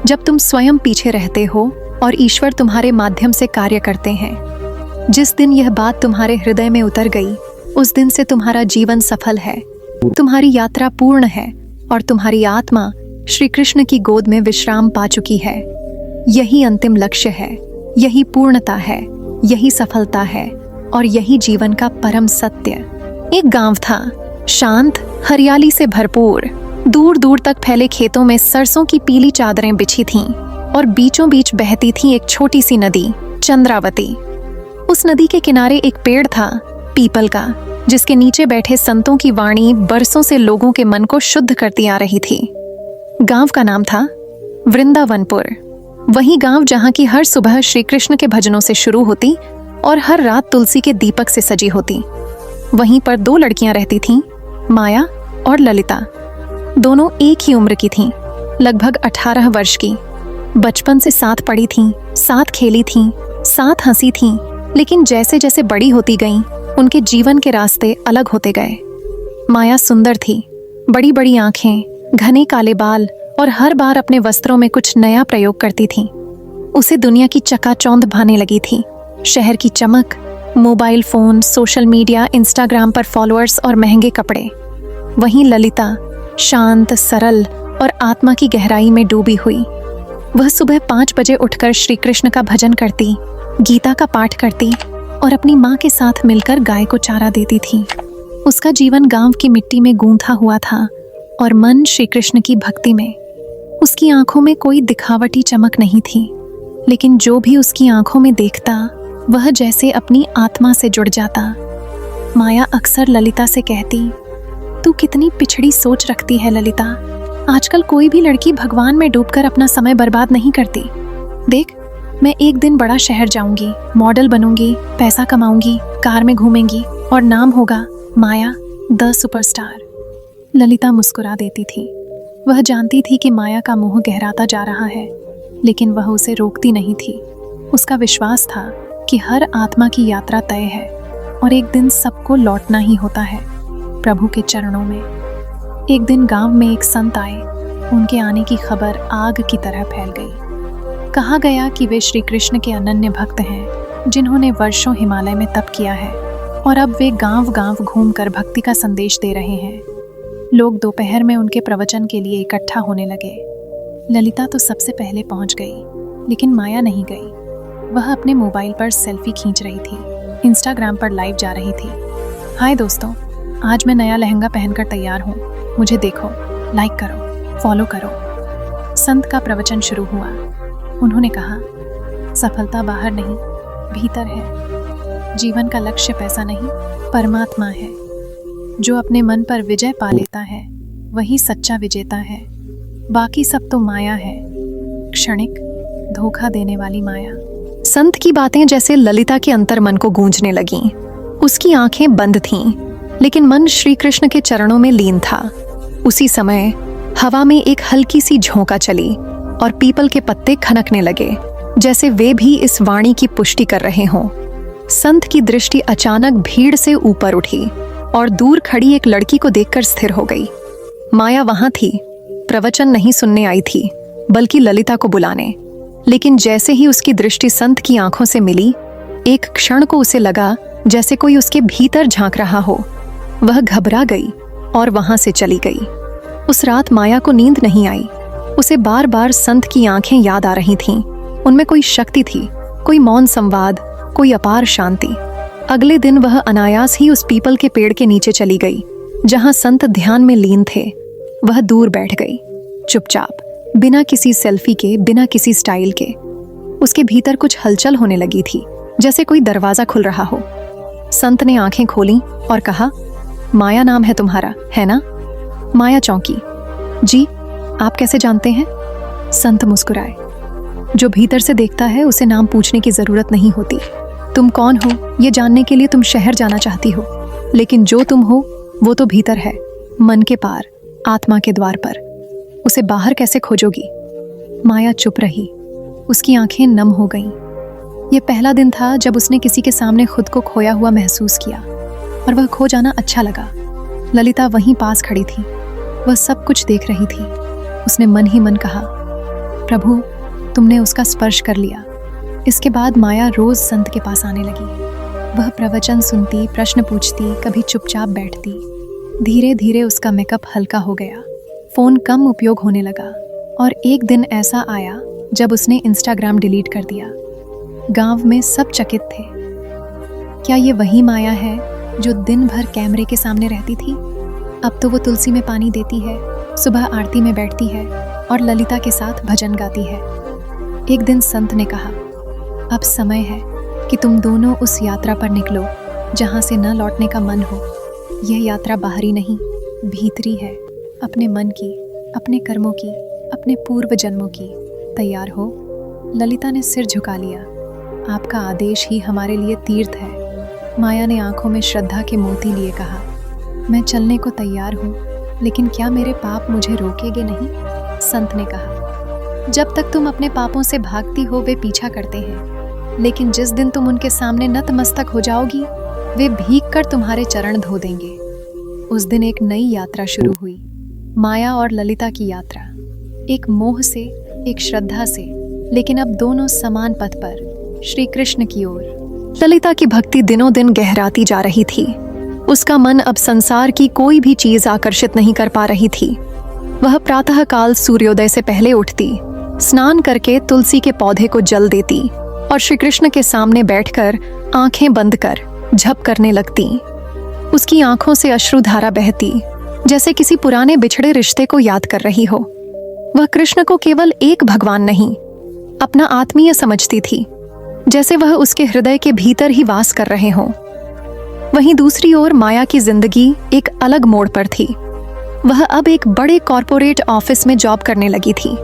जब तुम स्वयं पीछे रहते हो और ईश्वर तुम्हारे माध्यम से कार्य करते हैं। जिस दिन यह बात तुम्हारे हृदय में उतर गई, उस दिन से तुम्हारा जीवन सफल है, तुम्हारी यात्रा पूर्ण है और तुम्हारी आत्मा श्री कृष्ण की गोद में विश्राम पा चुकी है। यही अंतिम लक्ष्य है, यही पूर्णता है, यही सफलता है और यही जीवन का परम सत्य। एक गांव था, शांत, हरियाली से भरपूर। दूर दूर तक फैले खेतों में सरसों की पीली चादरें बिछी थीं और बीचों बीच बहती थी एक छोटी सी नदी, चंद्रावती। उस नदी के किनारे एक पेड़ था, पीपल का, जिसके नीचे बैठे संतों की वाणी बरसों से लोगों के मन को शुद्ध करती आ रही थी। गांव का नाम था वृंदावनपुर। वही गांव जहां की हर सुबह श्री कृष्ण के भजनों से शुरू होती और हर रात तुलसी के दीपक से सजी होती। वहीं पर दो लड़कियां रहती थीं, माया और ललिता। दोनों एक ही उम्र की थीं, लगभग 18 वर्ष की। बचपन से साथ पढ़ी थीं, साथ खेली थीं, साथ हंसी थीं, लेकिन जैसे जैसे बड़ी होती गईं, उनके जीवन के रास्ते अलग होते गए। माया सुंदर थी, बड़ी बड़ी आंखें, घने काले बाल और हर बार अपने वस्त्रों में कुछ नया प्रयोग करती थी। उसे दुनिया की चकाचौंध भाने लगी थी। शहर की चमक, mobile phone, social media, Instagram पर फॉलोअर्स और महंगे कपड़े। वहीं ललिता शांत, सरल और आत्मा की गहराई में डूबी हुई। वह सुबह 5 बजे उठकर श्री कृष्ण का भजन करती, गीता का पाठ करती और अपनी माँ के साथ मिलकर गाय को चारा देती थी। उसका जीवन गांव की मिट्टी में गूंथा हुआ था और मन श्री कृष्ण की भक्ति में। उसकी आंखों में कोई दिखावटी चमक नहीं थी, लेकिन जो भी उसकी आंखों में देखता वह जैसे अपनी आत्मा से जुड़ जाता। माया अक्सर ललिता से कहती, तू कितनी पिछड़ी सोच रखती है ललिता। आजकल कोई भी लड़की भगवान में डूबकर अपना समय बर्बाद नहीं करती। देख, मैं एक दिन बड़ा शहर जाऊंगी, मॉडल बनूंगी, पैसा कमाऊंगी, कार में घूमेंगी और नाम होगा माया द सुपरस्टार। ललिता मुस्कुरा देती थी। वह जानती थी कि माया का मोह गहराता जा रहा है, लेकिन वह उसे रोकती नहीं थी। उसका विश्वास था कि हर आत्मा की यात्रा तय है और एक दिन सबको लौटना ही होता है प्रभु के चरणों में। एक दिन गांव में एक संत आए। उनके आने की खबर आग की तरह फैल गई। कहा गया कि वे श्री कृष्ण के अनन्य भक्त हैं, जिन्होंने वर्षों हिमालय में तप किया है और अब वे गांव-गांव घूमकर भक्ति का संदेश दे रहे हैं। लोग दोपहर में उनके प्रवचन के लिए इकट्ठा होने लगे। ललिता तो सबसे पहले पहुंच गई, लेकिन माया नहीं गई। वह अपने मोबाइल पर सेल्फी खींच रही थी, इंस्टाग्राम पर लाइव जा रही थी। हाय दोस्तों, आज मैं नया लहंगा पहनकर तैयार हूँ, मुझे देखो, लाइक करो, फॉलो करो। संत का प्रवचन शुरू हुआ। उन्होंने कहा, सफलता बाहर नहीं, भीतर है। जीवन का लक्ष्य पैसा नहीं, परमात्मा है। जो अपने मन पर विजय पा लेता है वही सच्चा विजेता है। बाकी सब तो माया है, क्षणिक, धोखा देने वाली माया। संत की बातें जैसे ललिता के अंतर्मन को गूंजने लगीं। उसकी आंखें बंद थीं, लेकिन मन श्री कृष्ण के चरणों में लीन था। उसी समय हवा में एक हल्की सी झोंका चली और पीपल के पत्ते खनकने लगे, जैसे वे भी इस वाणी की पुष्टि कर रहे हों। संत की दृष्टि अचानक भीड़ से ऊपर उठी और दूर खड़ी एक लड़की को देखकर स्थिर हो गई। माया वहां थी, प्रवचन नहीं सुनने आई थी, बल्कि ललिता को बुलाने। लेकिन जैसे ही उसकी दृष्टि संत की आंखों से मिली, एक क्षण को उसे लगा जैसे कोई उसके भीतर झांक रहा हो। वह घबरा गई और वहां से चली गई। उस रात माया को नींद नहीं आई। उसे बार बार संत की आंखें याद आ रही थीं। उनमें कोई शक्ति थी, कोई मौन संवाद, कोई अपार शांति। अगले दिन वह अनायास ही उस पीपल के पेड़ के नीचे चली गई, जहां संत ध्यान में लीन थे। वह दूर बैठ गई, चुपचाप, बिना किसी सेल्फी के, बिना किसी स्टाइल के। उसके भीतर कुछ हलचल होने लगी थी, जैसे कोई दरवाजा खुल रहा हो। संत ने आंखें खोली और कहा, माया नाम है तुम्हारा, है ना? माया चौंकी। जी, आप कैसे जानते हैं? संत मुस्कुराए। जो भीतर से देखता है उसे नाम पूछने की जरूरत नहीं होती। तुम कौन हो ये जानने के लिए तुम शहर जाना चाहती हो, लेकिन जो तुम हो वो तो भीतर है, मन के पार, आत्मा के द्वार पर। उसे बाहर कैसे खोजोगी? माया चुप रही। उसकी आंखें नम हो गईं। यह पहला दिन था जब उसने किसी के सामने खुद को खोया हुआ महसूस किया, और वह खो जाना अच्छा लगा। ललिता वहीं पास खड़ी थी, वह सब कुछ देख रही थी। उसने मन ही मन कहा, प्रभु, तुमने उसका स्पर्श कर लिया। इसके बाद माया रोज संत के पास आने लगी। वह प्रवचन सुनती, प्रश्न पूछती, कभी चुपचाप बैठती। धीरे धीरे उसका मेकअप हल्का हो गया, फोन कम उपयोग होने लगा, और एक दिन ऐसा आया जब उसने इंस्टाग्राम डिलीट कर दिया। गांव में सब चकित थे। क्या ये वही माया है जो दिन भर कैमरे के सामने रहती थी? अब तो वो तुलसी में पानी देती है, सुबह आरती में बैठती है और ललिता के साथ भजन गाती है। एक दिन संत ने कहा, अब समय है कि तुम दोनों उस यात्रा पर निकलो जहां से न लौटने का मन हो। यह यात्रा बाहरी नहीं, भीतरी है, अपने मन की, अपने कर्मों की, अपने पूर्व जन्मों की। तैयार हो? ललिता ने सिर झुका लिया। आपका आदेश ही हमारे लिए तीर्थ है। माया ने आंखों में श्रद्धा के मोती लिए कहा, मैं चलने को तैयार हूँ, लेकिन क्या मेरे पाप मुझे रोकेंगे नहीं? संत ने कहा, जब तक तुम अपने पापों से भागती हो वे पीछा करते हैं, लेकिन जिस दिन तुम उनके सामने नतमस्तक हो जाओगी, वे भीग कर तुम्हारे चरण धो देंगे। उस दिन एक नई यात्रा शुरू हुई, माया और ललिता की यात्रा। एक मोह से, एक श्रद्धा से, लेकिन अब दोनों समान पथ पर, श्री कृष्ण की ओर। ललिता की भक्ति दिनों दिन गहराती जा रही थी। उसका मन अब संसार की कोई भी चीज आकर्षित नहीं कर पा रही थी। वह प्रातःकाल सूर्योदय से पहले उठती, स्नान करके तुलसी के पौधे को जल देती और श्री कृष्ण के सामने बैठकर आंखें बंद कर झप करने लगती। उसकी आंखों से अश्रुधारा बहती, जैसे किसी पुराने बिछड़े रिश्ते को याद कर रही हो। वह कृष्ण को केवल एक भगवान नहीं, अपना आत्मीय समझती थी, जैसे वह उसके हृदय के भीतर ही वास कर रहे हों। वहीं दूसरी ओर माया की जिंदगी एक अलग मोड़ पर थी। वह अब एक बड़े कॉरपोरेट ऑफिस में जॉब करने लगी थी।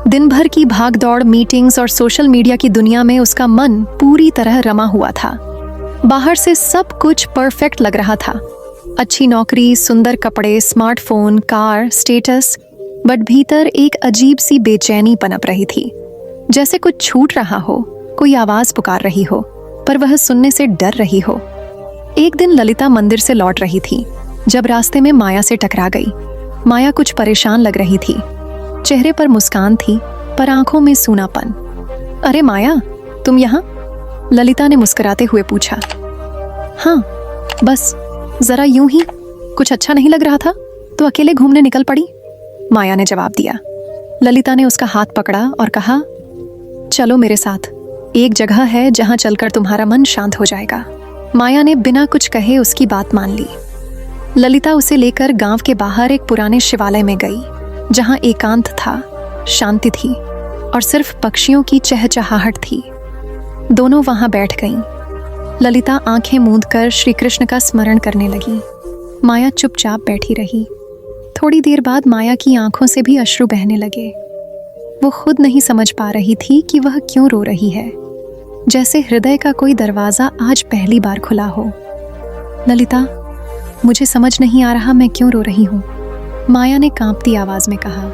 दिन भर की भागदौड़, मीटिंग्स और सोशल मीडिया की दुनिया में उसका मन पूरी तरह रमा हुआ था। बाहर से सब कुछ परफेक्ट लग रहा था, अच्छी नौकरी, सुंदर कपड़े, स्मार्टफोन, कार, स्टेटस, बट भीतर एक अजीब सी बेचैनी पनप रही थी, जैसे कुछ छूट रहा हो, कोई आवाज पुकार रही हो, पर वह सुनने से डर रही हो। एक दिन ललिता मंदिर से लौट रही थी जब रास्ते में माया से टकरा गई। माया कुछ परेशान लग रही थी, चेहरे पर मुस्कान थी पर आंखों में सूनापन। अरे माया, तुम यहाँ? ललिता ने मुस्कुराते हुए पूछा। हाँ, बस जरा यूं ही, कुछ अच्छा नहीं लग रहा था तो अकेले घूमने निकल पड़ी, माया ने जवाब दिया। ललिता ने उसका हाथ पकड़ा और कहा, चलो मेरे साथ, एक जगह है जहां चलकर तुम्हारा मन शांत हो जाएगा। माया ने बिना कुछ कहे उसकी बात मान ली। ललिता उसे लेकर गांव के बाहर एक पुराने शिवालय में गई, जहां एकांत था, शांति थी और सिर्फ पक्षियों की चहचहाहट थी। दोनों वहां बैठ गईं। ललिता आंखें मूंद कर श्री कृष्ण का स्मरण करने लगी। माया चुपचाप बैठी रही। थोड़ी देर बाद माया की आंखों से भी अश्रु बहने लगे। वो खुद नहीं समझ पा रही थी कि वह क्यों रो रही है, जैसे हृदय का कोई दरवाजा आज पहली बार खुला हो। ललिता, मुझे समझ नहीं आ रहा मैं क्यों रो रही हूँ, माया ने कांपती आवाज में कहा।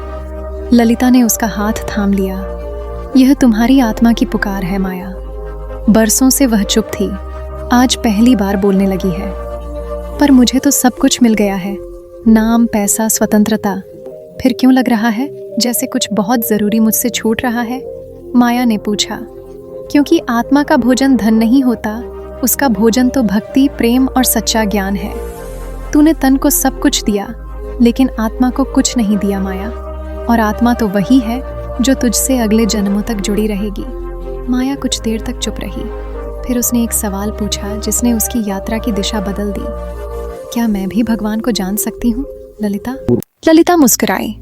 ललिता ने उसका हाथ थाम लिया। यह तुम्हारी आत्मा की पुकार है माया। बरसों से वह चुप थी, आज पहली बार बोलने लगी है। पर मुझे तो सब कुछ मिल गया है, नाम, पैसा, स्वतंत्रता, फिर क्यों लग रहा है जैसे कुछ बहुत जरूरी मुझसे छूट रहा है? माया ने पूछा। क्योंकि आत्मा का भोजन धन नहीं होता, उसका भोजन तो भक्ति, प्रेम और सच्चा ज्ञान है। तूने तन को सब कुछ दिया, लेकिन आत्मा को कुछ नहीं दिया माया। और आत्मा तो वही है जो तुझसे अगले जन्मों तक जुड़ी रहेगी। माया कुछ देर तक चुप रही, फिर उसने एक सवाल पूछा जिसने उसकी यात्रा की दिशा बदल दी। क्या मैं भी भगवान को जान सकती हूँ ललिता? ललिता मुस्कुराई,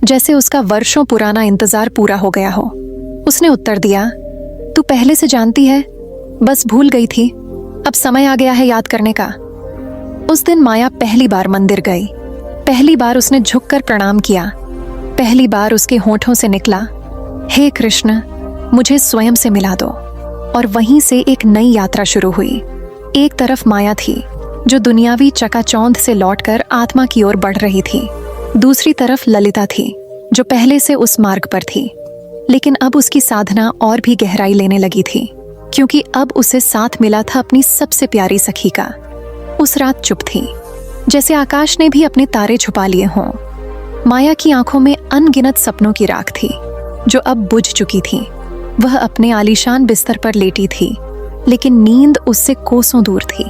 जैसे उसका वर्षों पुराना इंतजार पूरा हो गया हो। उसने उत्तर दिया, तू पहले से जानती है, बस भूल गई थी, अब समय आ गया है याद करने का। उस दिन माया पहली बार मंदिर गई। पहली बार उसने झुककर प्रणाम किया। पहली बार उसके होठों से निकला, हे कृष्ण, मुझे स्वयं से मिला दो। और वहीं से एक नई यात्रा शुरू हुई। एक तरफ माया थी जो दुनियावी चकाचौंध से लौटकर आत्मा की ओर बढ़ रही थी। दूसरी तरफ ललिता थी जो पहले से उस मार्ग पर थी, लेकिन अब उसकी साधना और भी गहराई लेने लगी थी, क्योंकि अब उसे साथ मिला था अपनी सबसे प्यारी सखी का। उस रात चुप थी, जैसे आकाश ने भी अपने तारे छुपा लिए हों। माया की आंखों में अनगिनत सपनों की राख थी जो अब बुझ चुकी थी। वह अपने आलीशान बिस्तर पर लेटी थी, लेकिन नींद उससे कोसों दूर थी।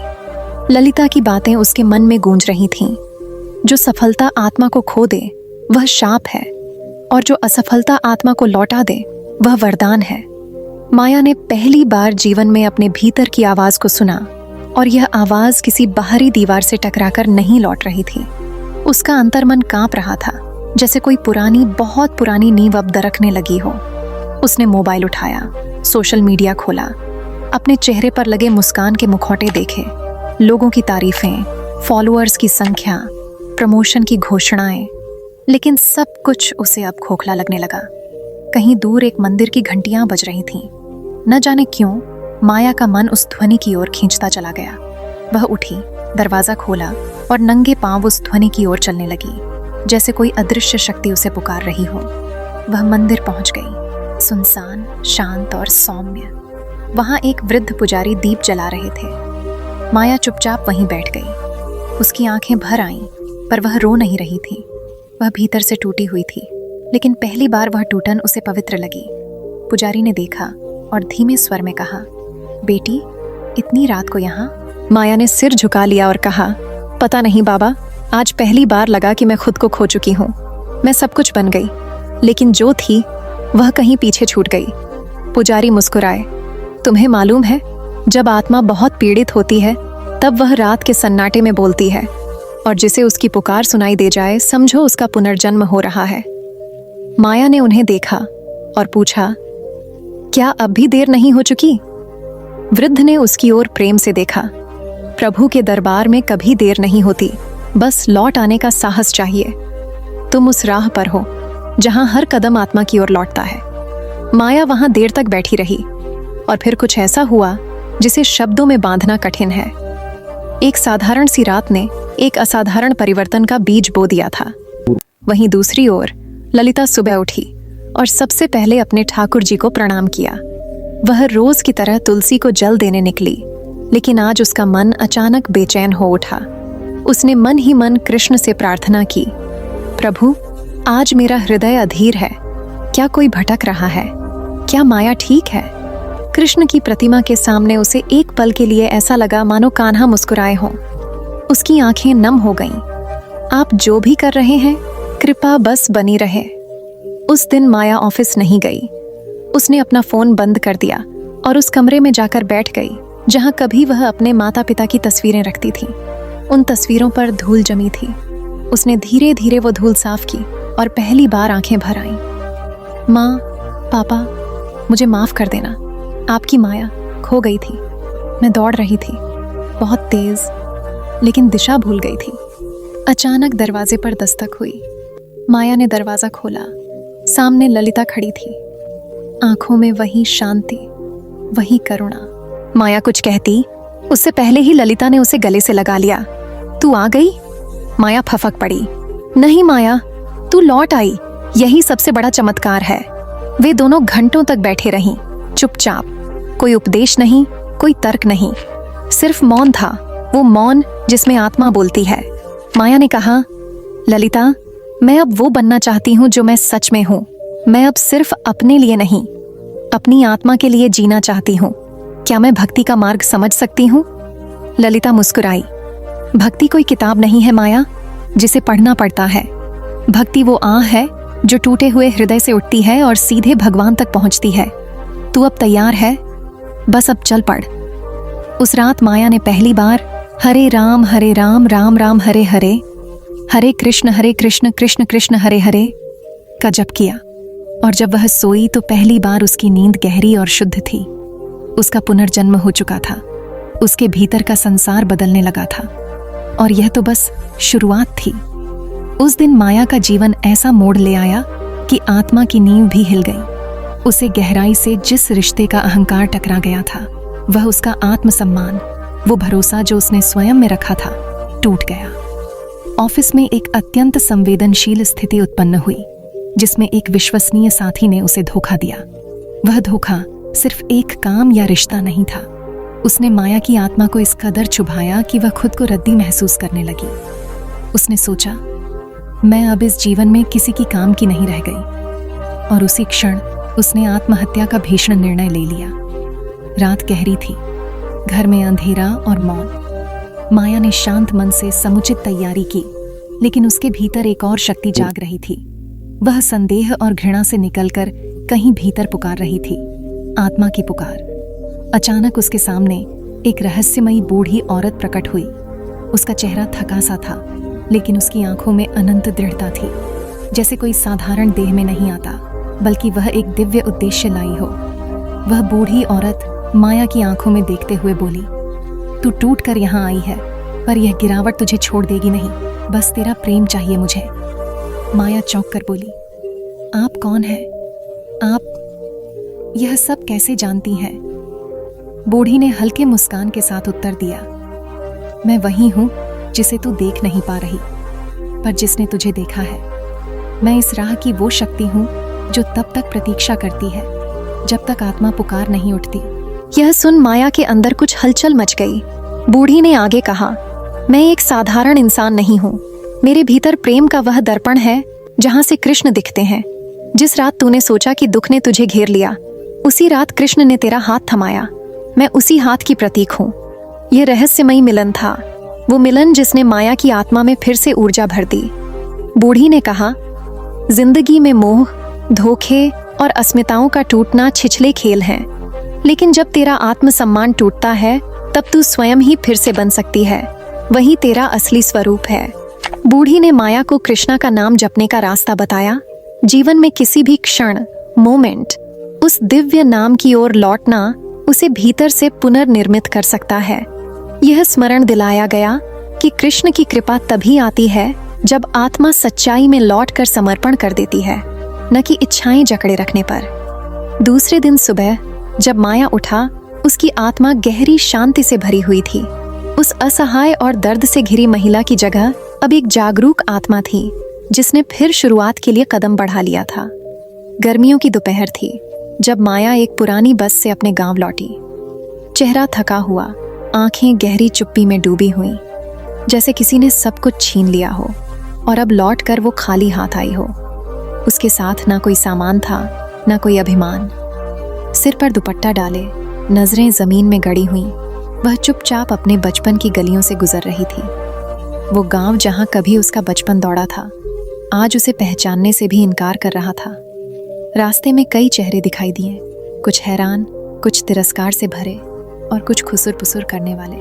ललिता की बातें उसके मन में गूंज रही थीं। जो सफलता आत्मा को खो दे वह शाप है, और जो असफलता आत्मा को लौटा दे वह वरदान है। माया ने पहली बार जीवन में अपने भीतर की आवाज को सुना, और यह आवाज किसी बाहरी दीवार से टकराकर नहीं लौट रही थी। उसका अंतर्मन कांप रहा था, जैसे कोई पुरानी, बहुत पुरानी नींव अब दरकने लगी हो। उसने मोबाइल उठाया, सोशल मीडिया खोला, अपने चेहरे पर लगे मुस्कान के मुखौटे देखे, लोगों की तारीफें, फॉलोअर्स की संख्या, प्रमोशन की घोषणाएं, लेकिन सब कुछ उसे अब खोखला लगने लगा। कहीं दूर एक मंदिर की घंटियां बज रही थीं। न जाने क्यों माया का मन उस ध्वनि की ओर खींचता चला गया। वह उठी, दरवाजा खोला और नंगे पांव उस ध्वनि की ओर चलने लगी, जैसे कोई अदृश्य शक्ति उसे पुकार रही हो। वह मंदिर पहुंच गई, सुनसान, शांत और सौम्य। वहां एक वृद्ध पुजारी दीप जला रहे थे। माया चुपचाप वहीं बैठ गई। उसकी आंखें भर आईं, पर वह रो नहीं रही थी। वह भीतर से टूटी हुई थी, लेकिन पहली बार वह टूटन उसे पवित्र लगी। पुजारी ने देखा और धीमे स्वर में कहा, बेटी, इतनी रात को यहाँ? माया ने सिर झुका लिया और कहा, पता नहीं बाबा, आज पहली बार लगा कि मैं खुद को खो चुकी हूँ। मैं सब कुछ बन गई, लेकिन जो थी वह कहीं पीछे छूट गई। पुजारी मुस्कुराए, तुम्हें मालूम है, जब आत्मा बहुत पीड़ित होती है तब वह रात के सन्नाटे में बोलती है, और जिसे उसकी पुकार सुनाई दे जाए समझो उसका पुनर्जन्म हो रहा है। माया ने उन्हें देखा और पूछा, क्या अब भी देर नहीं हो चुकी? वृद्ध ने उसकी ओर प्रेम से देखा। प्रभु के दरबार में कभी देर नहीं होती, बस लौट आने का साहस चाहिए। तुम उस राह पर हो जहां हर कदम आत्मा की ओर लौटता है। माया वहां देर तक बैठी रही, और फिर कुछ ऐसा हुआ जिसे शब्दों में बांधना कठिन है। एक साधारण सी रात ने एक असाधारण परिवर्तन का बीज बो दिया था। वहीं दूसरी ओर ललिता सुबह उठी और सबसे पहले अपने ठाकुर जी को प्रणाम किया। वह रोज की तरह तुलसी को जल देने निकली, लेकिन आज उसका मन अचानक बेचैन हो उठा। उसने मन ही मन कृष्ण से प्रार्थना की, प्रभु, आज मेरा हृदय अधीर है। क्या कोई भटक रहा है? क्या माया ठीक है? कृष्ण की प्रतिमा के सामने उसे एक पल के लिए ऐसा लगा मानो कान्हा मुस्कुराए हों। उसकी आंखें नम हो गईं। आप जो भी कर रहे हैं, कृपा बस बनी रहे। उस दिन माया ऑफिस नहीं गई। उसने अपना फोन बंद कर दिया और उस कमरे में जाकर बैठ गई जहां कभी वह अपने माता पिता की तस्वीरें रखती थी। उन तस्वीरों पर धूल जमी थी। उसने धीरे धीरे वो धूल साफ की और पहली बार आंखें भर आईं। माँ, पापा, मुझे माफ कर देना। आपकी माया, खो गई थी। मैं दौड़ रही थी, बहुत तेज, लेकिन दिशा भूल गई थी। अचानक दरवाजे पर दस्तक हुई। माया ने दरवाजा खोला। सामने ललिता खड़ी थी, आंखों में वही शांति, वही करुणा। माया कुछ कहती, उससे पहले ही ललिता ने उसे गले से लगा लिया। तू आ गई? माया फफक पड़ी। नहीं माया, तू लौट आई, यही सबसे बड़ा चमत्कार है। वे दोनों घंटों तक बैठे रहीं, चुपचाप। कोई उपदेश नहीं, कोई तर्क नहीं, सिर्फ मौन था, वो मौन जिसमें आत्मा बोलती है। माया ने कहा, ललिता, मैं अब वो बनना चाहती हूँ जो मैं सच में हूँ। मैं अब सिर्फ अपने लिए नहीं, अपनी आत्मा के लिए जीना चाहती हूँ। क्या मैं भक्ति का मार्ग समझ सकती हूँ? ललिता मुस्कुराई। भक्ति कोई किताब नहीं है माया, जिसे पढ़ना पड़ता है। भक्ति वो आह है जो टूटे हुए हृदय से उठती है और सीधे भगवान तक पहुंचती है। तू अब तैयार है? बस अब चल पड़। उस रात माया ने पहली बार हरे राम राम राम हरे हरे, हरे कृष्ण कृष्ण कृष्ण हरे हरे का जप किया। और जब वह सोई तो पहली बार उसकी नींद गहरी और शुद्ध थी। उसका पुनर्जन्म हो चुका था, उसके भीतर का संसार बदलने लगा था। और यह तो बस शुरुआत थी। उस दिन माया का जीवन ऐसा मोड़ ले आया कि आत्मा की नींव भी हिल गई। उसे गहराई से जिस रिश्ते का अहंकार टकरा गया था, वह उसका आत्मसम्मान, वो भरोसा जो उसने स्वयं में रखा था, टूट गया। ऑफिस में एक अत्यंत संवेदनशील स्थिति उत्पन्न हुई, जिसमें एक विश्वसनीय साथी ने उसे धोखा दिया। वह धोखा सिर्फ एक काम या रिश्ता नहीं था, उसने माया की आत्मा को इस कदर चुभाया कि वह खुद को रद्दी महसूस करने लगी। उसने सोचा, मैं अब इस जीवन में किसी की काम की नहीं रह गई। और उसी क्षण उसने आत्महत्या का भीषण निर्णय ले लिया। रात गहरी थी, घर में अंधेरा और मौन। माया ने शांत मन से समुचित तैयारी की, लेकिन उसके भीतर एक और शक्ति जाग रही थी। वह संदेह और घृणा से निकलकर कहीं भीतर पुकार रही थी, आत्मा की पुकार। अचानक उसके सामने एक रहस्यमयी बूढ़ी औरत प्रकट हुई। उसका चेहरा थका सा था, लेकिन उसकी आंखों में अनंत दृढ़ता थी, जैसे कोई साधारण देह में नहीं आता, बल्कि वह एक दिव्य उद्देश्य लाई हो। वह बूढ़ी औरत माया की आंखों में देखते हुए बोली, तू टूट कर यहाँ आई है, पर यह गिरावट तुझे छोड़ देगी नहीं, बस तेरा प्रेम चाहिए मुझे। माया चौंक कर बोली, आप कौन है? आप यह सब कैसे जानती हैं? बूढ़ी ने हल्के मुस्कान के साथ उत्तर दिया, मैं वही हूं जिसे तू देख नहीं पा रही, पर जिसने तुझे देखा है। मैं इस राह की वो शक्ति हूं जो तब तक प्रतीक्षा करती है जब तक आत्मा पुकार नहीं उठती। यह सुन माया के अंदर कुछ हलचल मच गई। बूढ़ी ने आगे कहा, मैं एक साधारण इंसान नहीं हूँ। मेरे भीतर प्रेम का वह दर्पण है जहाँ से कृष्ण दिखते हैं। जिस रात तूने सोचा कि दुख ने तुझे घेर लिया, उसी रात कृष्ण ने तेरा हाथ थमाया। मैं उसी हाथ की प्रतीक हूँ। यह रहस्यमयी मिलन था, वो मिलन जिसने माया की आत्मा में फिर से ऊर्जा भर दी। बूढ़ी ने कहा, जिंदगी में मोह, धोखे और अस्मिताओं का टूटना छिछले खेल हैं, लेकिन जब तेरा आत्मसम्मान टूटता है तब तू स्वयं ही फिर से बन सकती है। वही तेरा असली स्वरूप है। बूढ़ी ने माया को कृष्णा का नाम जपने का रास्ता बताया। जीवन में किसी भी क्षण, मोमेंट, उस दिव्य नाम की ओर लौटना उसे भीतर से पुनर्निर्मित कर सकता है। यह स्मरण दिलाया गया कि कृष्ण की कृपा तभी आती है जब आत्मा सच्चाई में लौटकर समर्पण कर देती है, न कि इच्छाएं जकड़े रखने पर। दूसरे दिन सुबह जब माया उठा, उसकी आत्मा गहरी शांति से भरी हुई थी। उस असहाय और दर्द से घिरी महिला की जगह अब एक जागरूक आत्मा थी, जिसने फिर शुरुआत के लिए कदम बढ़ा लिया था। गर्मियों की दोपहर थी जब माया एक पुरानी बस से अपने गांव लौटी। चेहरा थका हुआ, आंखें गहरी चुप्पी में डूबी हुई, जैसे किसी ने सब कुछ छीन लिया हो और अब लौट कर वो खाली हाथ आई हो। उसके साथ ना कोई सामान था, ना कोई अभिमान। सिर पर दुपट्टा डाले, नजरें जमीन में गड़ी हुई, वह चुपचाप अपने बचपन की गलियों से गुजर रही थी। वो गांव जहां कभी उसका बचपन दौड़ा था, आज उसे पहचानने से भी इनकार कर रहा था। रास्ते में कई चेहरे दिखाई दिए, कुछ हैरान, कुछ तिरस्कार से भरे और कुछ खुसुर पुसुर करने वाले।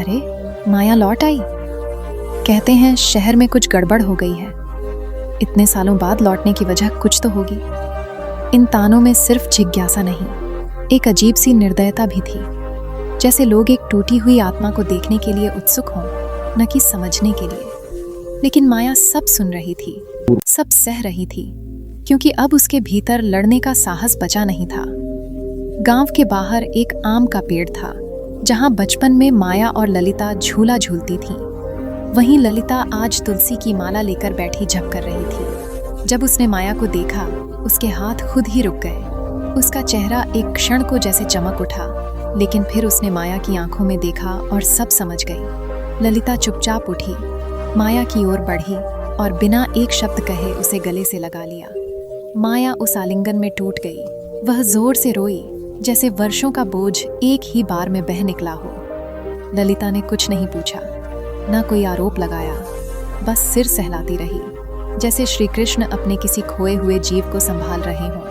अरे, माया लौट आई। कहते हैं शहर में कुछ गड़बड़ हो गई है। इतने सालों बाद लौटने की वजह कुछ तो होगी। इन तानों में सिर्फ जिज्ञासा नहीं, एक अजीब सी निर्दयता भी थी, जैसे लोग एक टूटी हुई आत्मा को देखने के लिए उत्सुक हों, न कि समझने के लिए। लेकिन माया सब सुन रही थी, सब सह रही थी, क्योंकि अब उसके भीतर लड़ने का साहस बचा नहीं था। गांव के बाहर एक आम का पेड़ था, जहां बचपन में माया और ललिता झूला झूलती थीं। वहीं ललिता आज तुलसी की माला लेकर बैठी जप कर रही थी। जब उसने माया को देखा, उसके हाथ खुद ही रुक गए। उसका चेहरा एक क्षण को जैसे चमक उठा, लेकिन फिर उसने माया की आंखों में देखा और सब समझ गई। ललिता चुपचाप उठी, माया की ओर बढ़ी और बिना एक शब्द कहे उसे गले से लगा लिया। माया उस आलिंगन में टूट गई। वह जोर से रोई, जैसे वर्षों का बोझ एक ही बार में बह निकला हो। ललिता ने कुछ नहीं पूछा, ना कोई आरोप लगाया, बस सिर सहलाती रही, जैसे श्री कृष्ण अपने किसी खोए हुए जीव को संभाल रहे हों।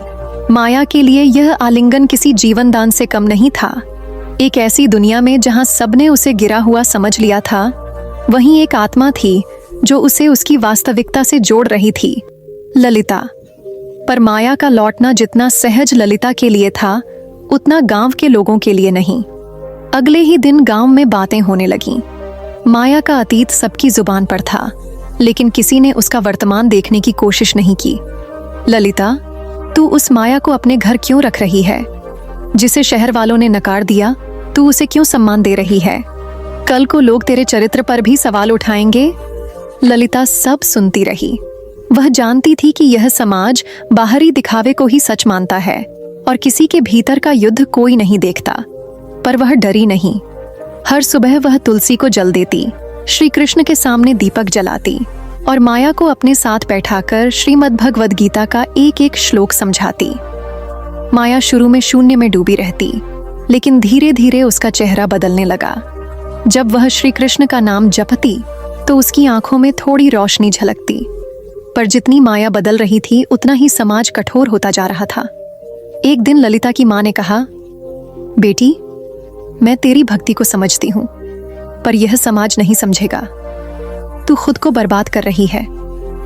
माया के लिए यह आलिंगन किसी जीवन दान से कम नहीं था। एक ऐसी दुनिया में जहां सबने उसे गिरा हुआ समझ लिया था, वहीं एक आत्मा थी जो उसे उसकी वास्तविकता से जोड़ रही थी, ललिता। पर माया का लौटना जितना सहज ललिता के लिए था, उतना गांव के लोगों के लिए नहीं। अगले ही दिन गांव में बातें होने लगीं। माया का अतीत सबकी जुबान पर था, लेकिन किसी ने उसका वर्तमान देखने की कोशिश नहीं की। ललिता, तू उस माया को अपने घर क्यों रख रही है? जिसे शहर वालों ने नकार दिया, तू उसे क्यों सम्मान दे रही है? कल को लोग तेरे चरित्र पर भी सवाल उठाएंगे। ललिता सब सुनती रही। वह जानती थी कि यह समाज बाहरी दिखावे को ही सच मानता है और किसी के भीतर का युद्ध कोई नहीं देखता। पर वह डरी नहीं। हर सुबह वह तुलसी को जल देती, श्री कृष्ण के सामने दीपक जलाती और माया को अपने साथ बैठाकर श्रीमद् भगवद गीता का एक एक श्लोक समझाती। माया शुरू में शून्य में डूबी रहती, लेकिन धीरे धीरे उसका चेहरा बदलने लगा। जब वह श्री कृष्ण का नाम जपती तो उसकी आंखों में थोड़ी रोशनी झलकती। पर जितनी माया बदल रही थी, उतना ही समाज कठोर होता जा रहा था। एक दिन ललिता की मां ने कहा, बेटी, मैं तेरी भक्ति को समझती हूं, पर यह समाज नहीं समझेगा। तू खुद को बर्बाद कर रही है,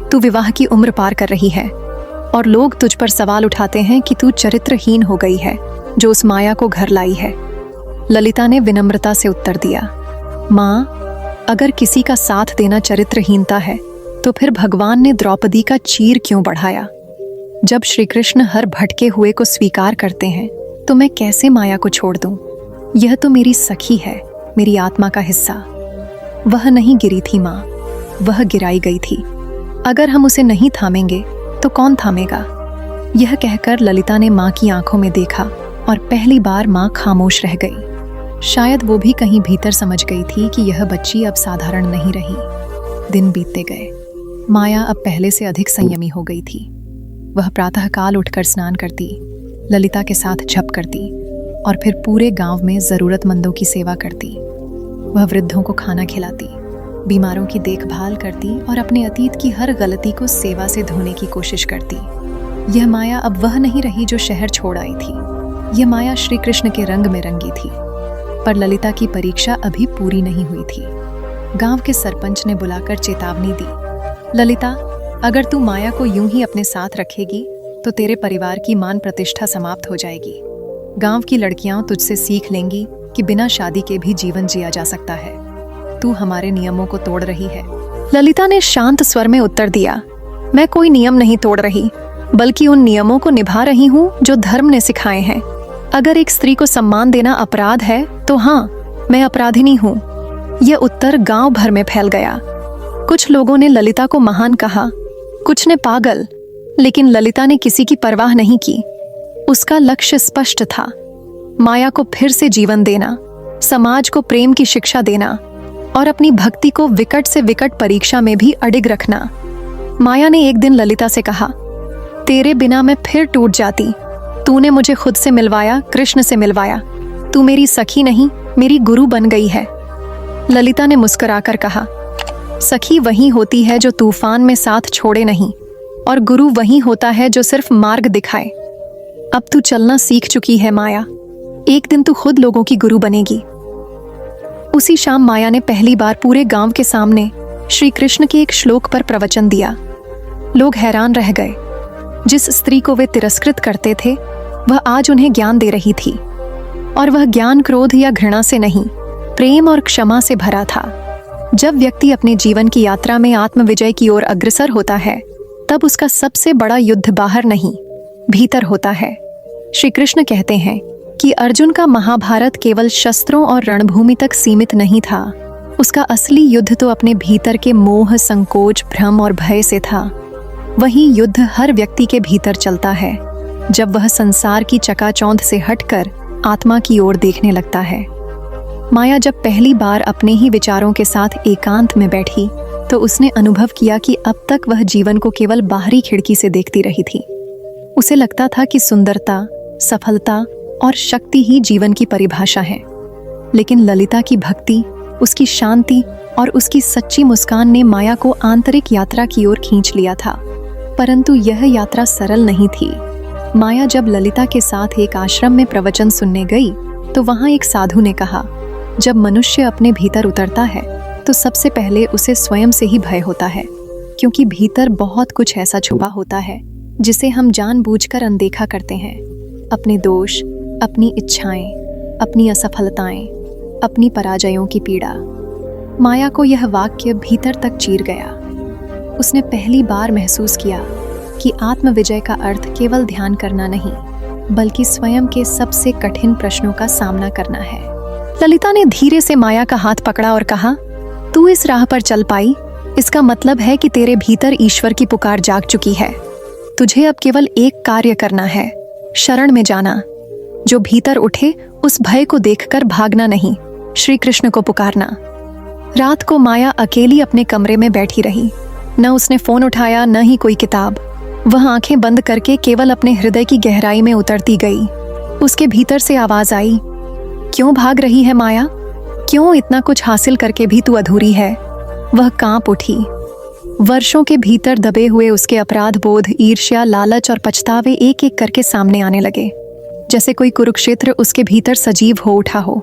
तू विवाह की उम्र पार कर रही है और लोग तुझ पर सवाल उठाते हैं कि तू चरित्रहीन हो गई है, जो उस माया को घर लाई है। ललिता ने विनम्रता से उत्तर दिया, मां, अगर किसी का साथ देना चरित्रहीनता है, तो फिर भगवान ने द्रौपदी का चीर क्यों बढ़ाया? जब श्री कृष्ण हर भटके हुए को स्वीकार करते हैं, तो मैं कैसे माया को छोड़ दूं? यह तो मेरी सखी है, मेरी आत्मा का हिस्सा। वह नहीं गिरी थी माँ, वह गिराई गई थी। अगर हम उसे नहीं थामेंगे तो कौन थामेगा? यह कहकर ललिता ने माँ की आंखों में देखा और पहली बार माँ खामोश रह गई। शायद वो भी कहीं भीतर समझ गई थी कि यह बच्ची अब साधारण नहीं रही। दिन बीतते गए। माया अब पहले से अधिक संयमी हो गई थी। वह प्रातःकाल उठकर स्नान करती, ललिता के साथ जप करती और फिर पूरे गांव में जरूरतमंदों की सेवा करती। वह वृद्धों को खाना खिलाती, बीमारों की देखभाल करती और अपने अतीत की हर गलती को सेवा से धोने की कोशिश करती। यह माया अब वह नहीं रही जो शहर छोड़ आई थी। यह माया श्री कृष्ण के रंग में रंगी थी। पर ललिता की परीक्षा अभी पूरी नहीं हुई थी। गांव के सरपंच ने बुलाकर चेतावनी दी, ललिता, अगर तू माया को यूं ही अपने साथ रखेगी तो तेरे परिवार की मान प्रतिष्ठा समाप्त हो जाएगी। गांव की लड़कियां तुझसे सीख लेंगी कि बिना शादी के भी जीवन जिया जा सकता है। तू हमारे नियमों को तोड़ रही है। ललिता ने शांत स्वर में उत्तर दिया, मैं कोई नियम नहीं तोड़ रही, बल्कि उन नियमों को निभा रही हूँ जो धर्म ने सिखाए हैं। अगर एक स्त्री को सम्मान देना अपराध है तो हाँ, मैं अपराधिनी हूँ। यह उत्तर गांव भर में फैल गया। कुछ लोगों ने ललिता को महान कहा, कुछ ने पागल, लेकिन ललिता ने किसी की परवाह नहीं की। उसका लक्ष्य स्पष्ट था, माया को फिर से जीवन देना, समाज को प्रेम की शिक्षा देना और अपनी भक्ति को विकट से विकट परीक्षा में भी अडिग रखना। माया ने एक दिन ललिता से कहा, तेरे बिना मैं फिर टूट जाती। तूने मुझे खुद से मिलवाया, कृष्ण से मिलवाया। तू मेरी सखी नहीं, मेरी गुरु बन गई है। ललिता ने मुस्कुराकर कहा, सखी वही होती है जो तूफान में साथ छोड़े नहीं, और गुरु वही होता है जो सिर्फ मार्ग दिखाए। अब तू चलना सीख चुकी है माया, एक दिन तू खुद लोगों की गुरु बनेगी। उसी शाम माया ने पहली बार पूरे गांव के सामने श्री कृष्ण के एक श्लोक पर प्रवचन दिया। लोग हैरान रह गए। जिस स्त्री को वे तिरस्कृत करते थे, वह आज उन्हें ज्ञान दे रही थी, और वह ज्ञान क्रोध या घृणा से नहीं, प्रेम और क्षमा से भरा था। जब व्यक्ति अपने जीवन की यात्रा में आत्मविजय की ओर अग्रसर होता है, तब उसका सबसे बड़ा युद्ध बाहर नहीं, भीतर होता है। श्री कृष्ण कहते हैं कि अर्जुन का महाभारत केवल शस्त्रों और रणभूमि तक सीमित नहीं था। उसका असली युद्ध तो अपने भीतर के मोह, संकोच, भ्रम और भय से था। वही युद्ध हर व्यक्ति के भीतर चलता है, जब वह संसार की चकाचौंध से हटकर आत्मा की ओर देखने लगता है। माया जब पहली बार अपने ही विचारों के साथ एकांत में बैठी, तो उसने अनुभव किया कि अब तक वह जीवन को केवल बाहरी खिड़की से देखती रही थी। उसे लगता था कि सुंदरता, सफलता और शक्ति ही जीवन की परिभाषा है। लेकिन ललिता की भक्ति, उसकी शांति और उसकी सच्ची मुस्कान ने माया को आंतरिक यात्रा की ओर खींच लिया था। परंतु यह यात्रा सरल नहीं थी। माया जब ललिता के साथ एक आश्रम में प्रवचन सुनने गई, तो वहां एक साधु ने कहा, जब मनुष्य अपने भीतर उतरता है तो सबसे पहले उसे स्वयं से ही भय होता है, क्योंकि भीतर बहुत कुछ ऐसा छुपा होता है जिसे हम जानबूझकर अनदेखा करते हैं। अपने दोष, अपनी इच्छाएं, अपनी असफलताएं, अपनी पराजयों की पीड़ा। माया को यह वाक्य भीतर तक चीर गया। उसने पहली बार महसूस किया कि आत्मविजय का अर्थ केवल ध्यान करना नहीं, बल्कि स्वयं के सबसे कठिन प्रश्नों का सामना करना है। ललिता ने धीरे से माया का हाथ पकड़ा और कहा, तू इस राह पर चल पाई, इसका मतलब है कि तेरे भीतर ईश्वर की पुकार जाग चुकी है। तुझे अब केवल एक कार्य करना है, शरण में जाना। जो भीतर उठे उस भय को देखकर भागना नहीं, श्री कृष्ण को पुकारना। रात को माया अकेली अपने कमरे में बैठी रही। न उसने फोन उठाया, न ही कोई किताब। वह आंखें बंद करके केवल अपने हृदय की गहराई में उतरती गई। उसके भीतर से आवाज आई, क्यों भाग रही है माया? क्यों इतना कुछ हासिल करके भी तू अधूरी है? वह कांप उठी। वर्षों के भीतर दबे हुए उसके अपराध बोध, ईर्ष्या, लालच और पछतावे एक एक करके सामने आने लगे, जैसे कोई कुरुक्षेत्र उसके भीतर सजीव हो उठा हो।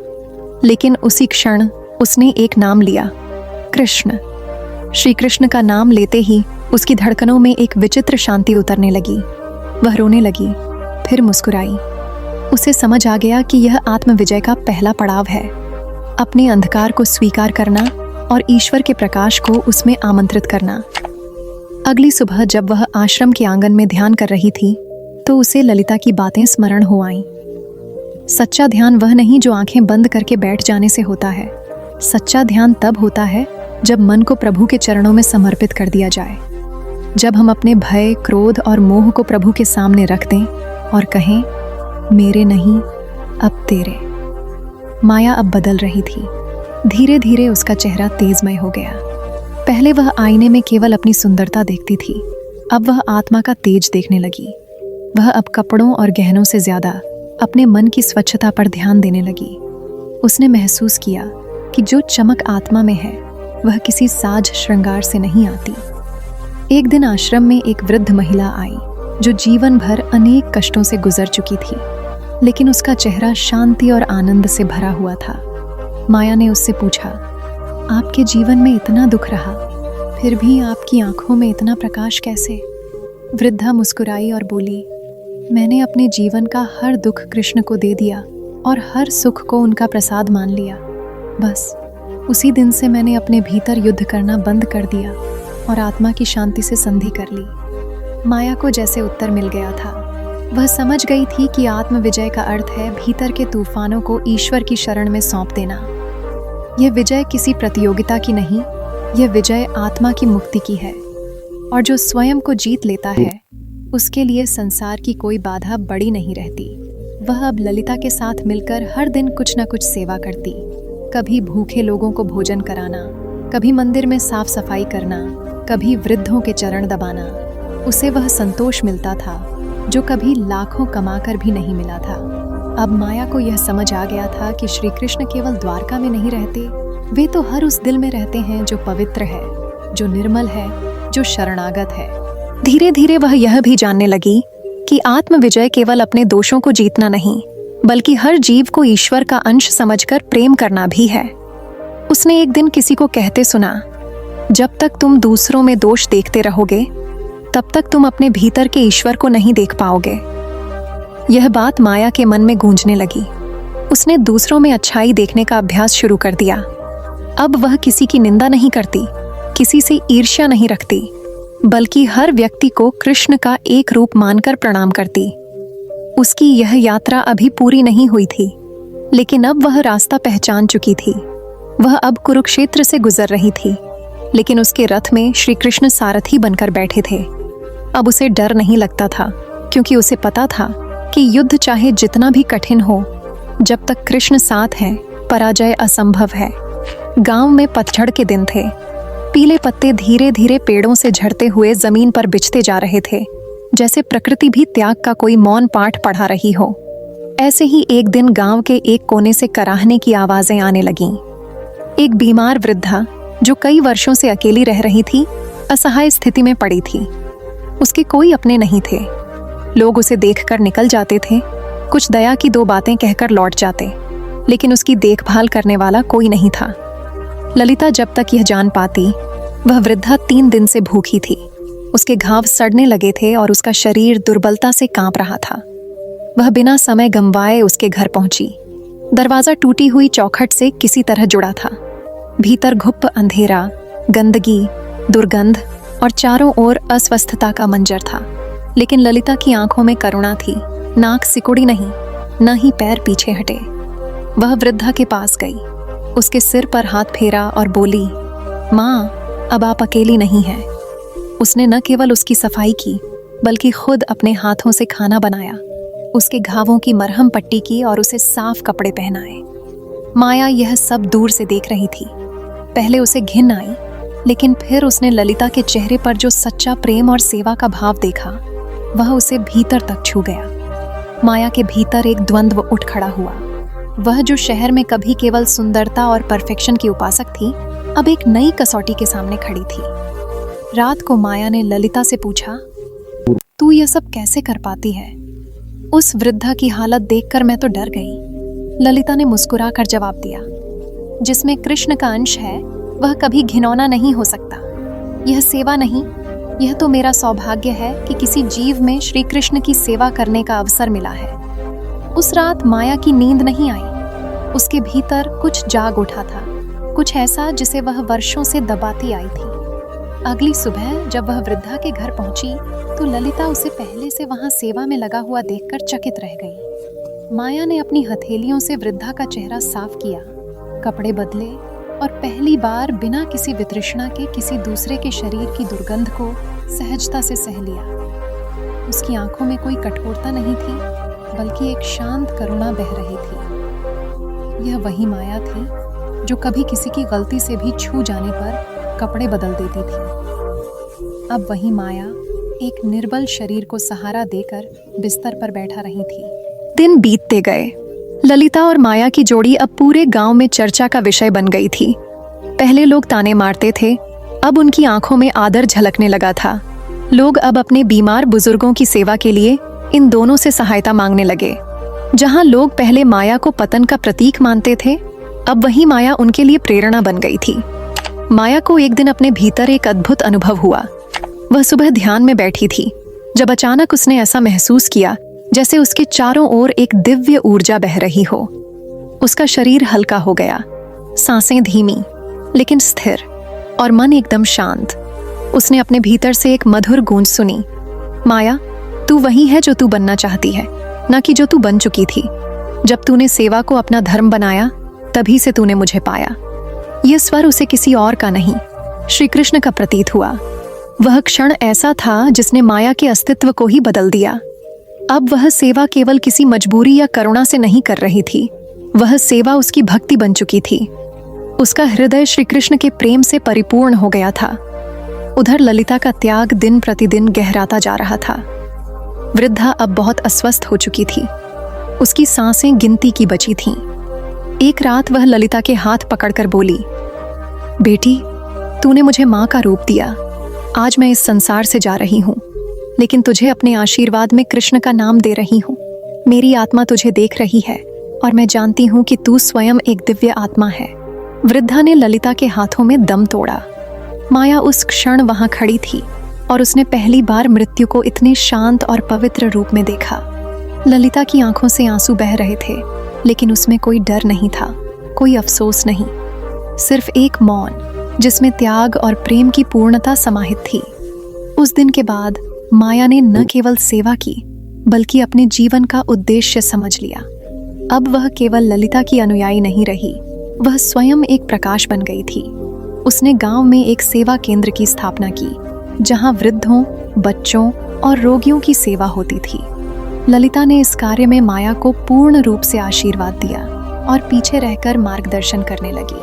लेकिन उसी क्षण उसने एक नाम लिया, कृष्ण। श्री कृष्ण का नाम लेते ही उसकी धड़कनों में एक विचित्र शांति उतरने लगी। वह रोने लगी, फिर मुस्कुराई। उसे समझ आ गया कि यह आत्मविजय का पहला पड़ाव है, अपने अंधकार को स्वीकार करना और ईश्वर के प्रकाश को उसमें आमंत्रित करना। अगली सुबह जब वह आश्रम के आंगन में ध्यान कर रही थी, तो उसे ललिता की बातें स्मरण हो आईं। सच्चा ध्यान वह नहीं जो आंखें बंद करके बैठ जाने से होता है। सच्चा ध्यान तब होता है जब मन को प्रभु के चरणों में समर्पित कर दिया जाए, जब हम अपने भय, क्रोध और मोह को प्रभु के सामने रख दें और कहें, मेरे नहीं, अब तेरे। माया अब बदल रही थी। धीरे धीरे उसका चेहरा तेजमय हो गया। पहले वह आईने में केवल अपनी सुंदरता देखती थी, अब वह आत्मा का तेज देखने लगी। वह अब कपड़ों और गहनों से ज्यादा अपने मन की स्वच्छता पर ध्यान देने लगी। उसने महसूस किया कि जो चमक आत्मा में है वह किसी साज श्रृंगार से नहीं आती। एक दिन आश्रम में एक वृद्ध महिला आई जो जीवन भर अनेक कष्टों से गुजर चुकी थी, लेकिन उसका चेहरा शांति और आनंद से भरा हुआ था। माया ने उससे पूछा, आपके जीवन में इतना दुख रहा, फिर भी आपकी आंखों में इतना प्रकाश कैसे? वृद्धा मुस्कुराई और बोली, मैंने अपने जीवन का हर दुख कृष्ण को दे दिया और हर सुख को उनका प्रसाद मान लिया। बस उसी दिन से मैंने अपने भीतर युद्ध करना बंद कर दिया और आत्मा की शांति से संधि कर ली। माया को जैसे उत्तर मिल गया था। वह समझ गई थी कि आत्मविजय का अर्थ है भीतर के तूफानों को ईश्वर की शरण में सौंप देना। यह विजय किसी प्रतियोगिता की नहीं, यह विजय आत्मा की मुक्ति की है। और जो स्वयं को जीत लेता है, उसके लिए संसार की कोई बाधा बड़ी नहीं रहती। वह अब ललिता के साथ मिलकर हर दिन कुछ न कुछ सेवा करती। कभी भूखे लोगों को भोजन कराना, कभी मंदिर में साफ सफाई करना, कभी वृद्धों के चरण दबाना। उसे वह संतोष मिलता था जो कभी लाखों कमाकर भी नहीं मिला था। अब माया को यह समझ आ गया था कि श्री कृष्ण केवल द्वारका में नहीं रहते, वे तो हर उस दिल में रहते हैं जो पवित्र है, जो निर्मल है, जो शरणागत है। धीरे धीरे वह यह भी जानने लगी कि आत्मविजय केवल अपने दोषों को जीतना नहीं, बल्कि हर जीव को ईश्वर का अंश समझकर प्रेम करना भी है। उसने एक दिन किसी को कहते सुना, जब तक तुम दूसरों में दोष देखते रहोगे, तब तक तुम अपने भीतर के ईश्वर को नहीं देख पाओगे। यह बात माया के मन में गूंजने लगी। उसने दूसरों में अच्छाई देखने का अभ्यास शुरू कर दिया। अब वह किसी की निंदा नहीं करती, किसी से ईर्ष्या नहीं रखती, बल्कि हर व्यक्ति को कृष्ण का एक रूप मानकर प्रणाम करती। उसकी यह यात्रा अभी पूरी नहीं हुई थी, लेकिन अब वह रास्ता पहचान चुकी थी। वह अब कुरुक्षेत्र से गुजर रही थी, लेकिन उसके रथ में श्री कृष्ण सारथी बनकर बैठे थे। अब उसे डर नहीं लगता था, क्योंकि उसे पता था कि युद्ध चाहे जितना भी कठिन हो, जब तक कृष्ण साथ हैं, पराजय असंभव है। गांव में पतझड़ के दिन थे। पीले पत्ते धीरे धीरे पेड़ों से झड़ते हुए जमीन पर बिछते जा रहे थे, जैसे प्रकृति भी त्याग का कोई मौन पाठ पढ़ा रही हो। ऐसे ही एक दिन गांव के एक कोने से कराहने की आवाजें आने लगीं। एक बीमार वृद्धा जो कई वर्षों से अकेली रह रही थी, असहाय स्थिति में पड़ी थी। उसके कोई अपने नहीं थे। लोग उसे देखकर निकल जाते थे, कुछ दया की दो बातें कहकर लौट जाते, लेकिन उसकी देखभाल करने वाला कोई नहीं था। ललिता जब तक यह जान पाती, वह वृद्धा 3 दिन से भूखी थी। उसके घाव सड़ने लगे थे और उसका शरीर दुर्बलता से कांप रहा था। वह बिना समय गंवाए उसके घर पहुंची। दरवाजा टूटी हुई चौखट से किसी तरह जुड़ा था। भीतर घुप्प अंधेरा, गंदगी, दुर्गंध और चारों ओर अस्वस्थता का मंजर था। लेकिन ललिता की आंखों में करुणा थी। नाक सिकुड़ी नहीं, न ही पैर पीछे हटे। वह वृद्धा के पास गई, उसके सिर पर हाथ फेरा और बोली, माँ, अब आप अकेली नहीं हैं। उसने न केवल उसकी सफाई की, बल्कि खुद अपने हाथों से खाना बनाया, उसके घावों की मरहम पट्टी की और उसे साफ कपड़े पहनाए। माया यह सब दूर से देख रही थी। पहले उसे घिन आई, लेकिन फिर उसने ललिता के चेहरे पर जो सच्चा प्रेम और सेवा का भाव देखा, वह उसे भीतर तक छू गया। माया के भीतर एक द्वंद्व उठ खड़ा हुआ। वह जो शहर में कभी केवल सुंदरता और परफेक्शन की उपासक थी, अब एक नई कसौटी के सामने खड़ी थी। रात को माया ने ललिता से पूछा, तू यह सब कैसे कर पाती है? उस वृद्धा की हालत देखकर मैं तो डर गई। ललिता ने मुस्कुराकर जवाब दिया, जिसमें कृष्ण का अंश है, वह कभी घिनौना नहीं हो सकता। यह सेवा नहीं, यह तो मेरा सौभाग्य है कि किसी जीव में श्री कृष्ण की सेवा करने का अवसर मिला है। उस रात माया की नींद नहीं आई। उसके भीतर कुछ जाग उठा था, कुछ ऐसा जिसे वह वर्षों से दबाती आई थी। अगली सुबह जब वह वृद्धा के घर पहुंची, तो ललिता उसे पहले से वहां सेवा में लगा हुआ देखकर चकित रह गई। माया ने अपनी हथेलियों से वृद्धा का चेहरा साफ किया, कपड़े बदले और पहली बार बिना किसी वितृष्णा के किसी दूसरे के शरीर की दुर्गंध को सहजता से सह लिया। उसकी आंखों में कोई कठोरता नहीं थी, बल्कि एक शांत करुणा बह रही थी। यह वही माया थी जो कभी किसी की गलती से भी छू जाने पर कपड़े बदल देती थी। अब वही माया एक निर्बल शरीर को सहारा देकर बिस्तर पर बैठा रही थी। दिन बीतते गए। ललिता और माया की जोड़ी अब पूरे गांव में चर्चा का विषय बन गई थी। पहले लोग ताने मारते थे, अब उनकी आंखों में आदर झलकने लगा था। लोग अब अपने बीमार बुजुर्गों की सेवा के लिए इन दोनों से सहायता मांगने लगे। जहां लोग पहले माया को पतन का प्रतीक मानते थे, अब वही माया उनके लिए प्रेरणा बन गई थी। माया को एक दिन अपने भीतर एक अद्भुत अनुभव हुआ। वह सुबह ध्यान में बैठी थी, जब अचानक उसने ऐसा महसूस किया जैसे उसके चारों ओर एक दिव्य ऊर्जा बह रही हो। उसका शरीर हल्का हो गया, सांसें धीमी लेकिन स्थिर, और मन एकदम शांत। उसने अपने भीतर से एक मधुर गूंज सुनी, माया, तू वही है जो तू बनना चाहती है, ना कि जो तू बन चुकी थी। जब तूने सेवा को अपना धर्म बनाया, तभी से तूने मुझे पाया। यह स्वर उसे किसी और का नहीं, श्री कृष्ण का प्रतीत हुआ। वह क्षण ऐसा था जिसने माया के अस्तित्व को ही बदल दिया। अब वह सेवा केवल किसी मजबूरी या करुणा से नहीं कर रही थी, वह सेवा उसकी भक्ति बन चुकी थी। उसका हृदय श्री कृष्ण के प्रेम से परिपूर्ण हो गया था। उधर ललिता का त्याग दिन प्रतिदिन गहराता जा रहा था। वृद्धा अब बहुत अस्वस्थ हो चुकी थी, उसकी सांसें गिनती की बची थीं। एक रात वह ललिता के हाथ पकड़कर बोली, बेटी, तूने मुझे माँ का रूप दिया। आज मैं इस संसार से जा रही हूँ, लेकिन तुझे अपने आशीर्वाद में कृष्ण का नाम दे रही हूँ। मेरी आत्मा तुझे देख रही है और मैं जानती हूँ कि तू स्वयं एक दिव्य आत्मा है। वृद्धा ने ललिता के हाथों में दम तोड़ा। माया उस क्षण वहां खड़ी थी और उसने पहली बार मृत्यु को इतने शांत और पवित्र रूप में देखा। ललिता की आंखों से आंसू बह रहे थे, लेकिन उसमें कोई डर नहीं था, कोई अफसोस नहीं, सिर्फ एक मौन जिसमें त्याग और प्रेम की पूर्णता समाहित थी। उस दिन के बाद माया ने न केवल सेवा की, बल्कि अपने जीवन का उद्देश्य समझ लिया। अब वह केवल ललिता की अनुयायी नहीं रही, वह स्वयं एक प्रकाश बन गई थी। उसने गांव में एक सेवा केंद्र की स्थापना की, जहां वृद्धों, बच्चों और रोगियों की सेवा होती थी। ललिता ने इस कार्य में माया को पूर्ण रूप से आशीर्वाद दिया और पीछे रहकर मार्गदर्शन करने लगी।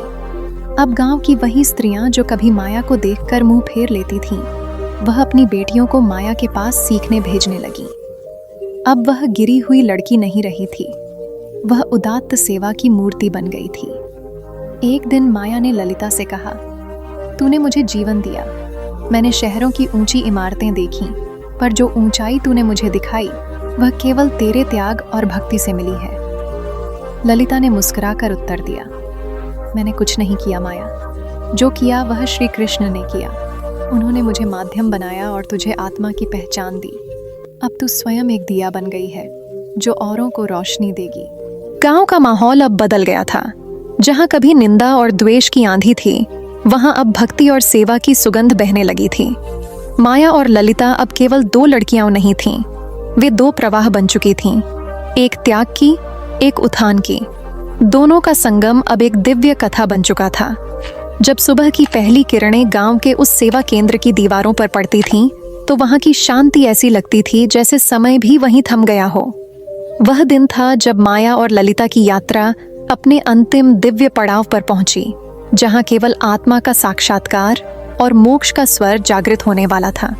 अब गांव की वही स्त्रियां जो कभी माया को देखकर मुंह फेर लेती थीं, वह अपनी बेटियों को माया के पास सीखने भेजने लगी। अब वह गिरी हुई लड़की नहीं रही थी, वह उदात्त सेवा की मूर्ति बन गई थी। एक दिन माया ने ललिता से कहा, तूने मुझे जीवन दिया, मैंने शहरों की ऊंची इमारतें देखी, पर जो ऊंचाई तूने मुझे दिखाई वह केवल तेरे त्याग और भक्ति से मिली है। ललिता ने मुस्कुराकर उत्तर दिया, मैंने कुछ नहीं किया माया, जो किया वह श्री कृष्ण ने किया। उन्होंने मुझे माध्यम बनाया और तुझे आत्मा की पहचान दी। अब तू स्वयं एक दिया बन गई है जो औरों को रोशनी देगी। गांव का माहौल अब बदल गया था। जहां कभी निंदा और द्वेष की आंधी थी, वहां अब भक्ति और सेवा की सुगंध बहने लगी थी। माया और ललिता अब केवल दो लड़कियां नहीं थीं, वे दो प्रवाह बन चुकी थीं, एक त्याग की, एक उत्थान की। दोनों का संगम अब एक दिव्य कथा बन चुका था। जब सुबह की पहली किरणें गांव के उस सेवा केंद्र की दीवारों पर पड़ती थीं, तो वहां की शांति ऐसी लगती थी जैसे समय भी वहीं थम गया हो। वह दिन था जब माया और ललिता की यात्रा अपने अंतिम दिव्य पड़ाव पर पहुंची, जहां केवल आत्मा का साक्षात्कार और मोक्ष का स्वर जागृत होने वाला था।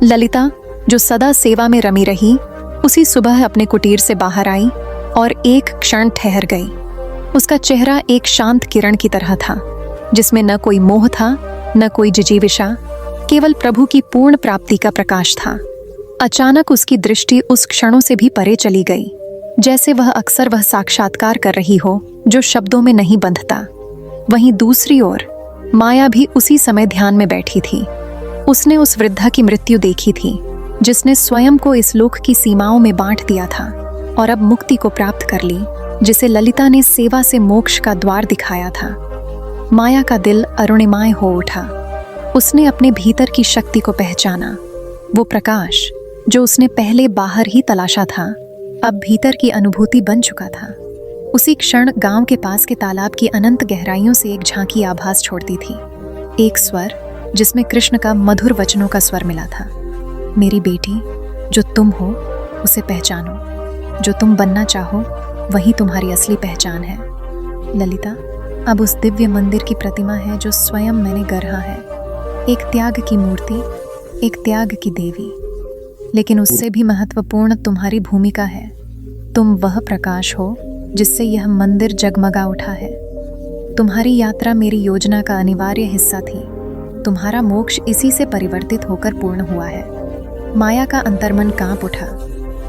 ललिता, जो सदा सेवा में रमी रही, उसी सुबह अपने कुटीर से बाहर आई और एक क्षण ठहर गई। उसका चेहरा एक शांत किरण की तरह था, जिसमें न कोई मोह था, न कोई जिजीविषा, केवल प्रभु की पूर्ण प्राप्ति का प्रकाश था। अचानक उसकी दृष्टि उस क्षणों से भी परे चली गई, जैसे वह अक्सर वह साक्षात्कार कर रही हो जो शब्दों में नहीं बंधता। वहीं दूसरी ओर माया भी उसी समय ध्यान में बैठी थी। उसने उस वृद्धा की मृत्यु देखी थी, जिसने स्वयं को इस लोक की सीमाओं में बांट दिया था और अब मुक्ति को प्राप्त कर ली, जिसे ललिता ने सेवा से मोक्ष का द्वार दिखाया था। माया का दिल अरुणिमाय हो उठा। उसने अपने भीतर की शक्ति को पहचाना। वो प्रकाश जो उसने पहले बाहर ही तलाशा था, अब भीतर की अनुभूति बन चुका था। उसी क्षण गांव के पास के तालाब की अनंत गहराइयों से एक झांकी आभास छोड़ती थी। एक स्वर जिसमें कृष्ण का मधुर वचनों का स्वर मिला था। मेरी बेटी, जो तुम हो उसे पहचानो, जो तुम बनना चाहो वही तुम्हारी असली पहचान है। ललिता, अब उस दिव्य मंदिर की प्रतिमा है जो स्वयं मैंने गढ़ा है। एक त्याग की मूर्ति, एक त्याग की देवी, लेकिन उससे भी महत्वपूर्ण तुम्हारी भूमिका है। तुम वह प्रकाश हो जिससे यह मंदिर जगमगा उठा है। तुम्हारी यात्रा मेरी योजना का अनिवार्य हिस्सा थी। तुम्हारा मोक्ष इसी से परिवर्तित होकर पूर्ण हुआ है। माया का अंतर्मन कांप उठा,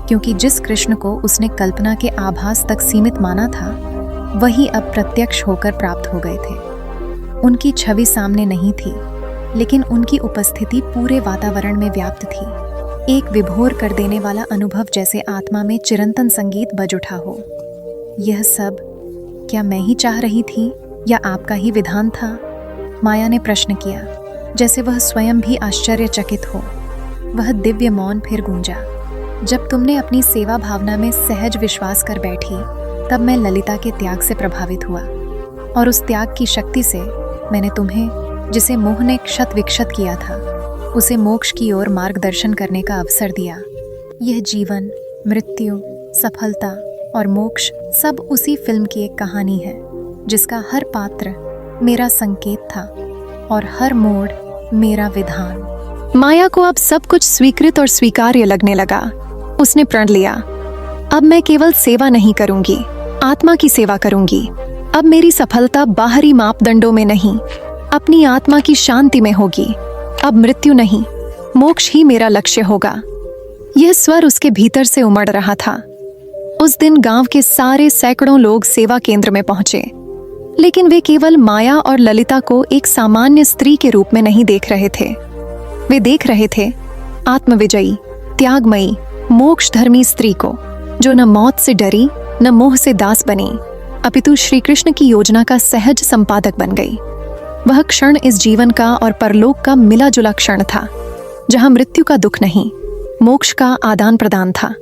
क्योंकि जिस कृष्ण को उसने कल्पना के आभास तक सीमित माना था, वही अब प्रत्यक्ष होकर प्राप्त हो गए थे। उनकी छवि सामने नहीं थी, लेकिन उनकी उपस्थिति पूरे वातावरण में व्याप्त थी। एक विभोर कर देने वाला अनुभव, जैसे आत्मा में चिरंतन संगीत बज उठा हो। यह सब क्या मैं ही चाह रही थी या आपका ही विधान था? माया ने प्रश्न किया, जैसे वह स्वयं भी आश्चर्यचकित हो। वह दिव्य मौन फिर गूंजा। जब तुमने अपनी सेवा भावना में सहज विश्वास कर बैठी, तब मैं ललिता के त्याग से प्रभावित हुआ, और उस त्याग की शक्ति से मैंने तुम्हें, जिसे मोह ने क्षत विक्षत किया था, उसे मोक्ष की ओर मार्गदर्शन करने का अवसर दिया। यह जीवन, मृत्यु, सफलता और मोक्ष सब उसी फिल्म की एक कहानी है, जिसका हर पात्र मेरा संकेत था और हर मोड़ मेरा विधान। माया को अब सब कुछ स्वीकृत और स्वीकार्य लगने लगा। उसने प्रण लिया, अब मैं केवल सेवा नहीं करूंगी, आत्मा की सेवा करूंगी। अब मेरी सफलता बाहरी मापदंडों में नहीं, अपनी आत्मा की शांति में होगी। अब मृत्यु नहीं, मोक्ष ही मेरा लक्ष्य होगा। यह स्वर उसके भीतर से उमड़ रहा था। उस दिन गांव के सारे सैकड़ों लोग सेवा केंद्र में पहुंचे, लेकिन वे केवल माया और ललिता को एक सामान्य स्त्री के रूप में नहीं देख रहे थे। वे देख रहे थे आत्मविजयी, त्यागमयी, मोक्षधर्मी स्त्री को, जो न मौत से डरी न मोह से दास बनी, अपितु श्री कृष्ण की योजना का सहज संपादक बन गई। वह क्षण इस जीवन का और परलोक का मिला जुला क्षण था, जहां मृत्यु का दुख नहीं, मोक्ष का आदान प्रदान था।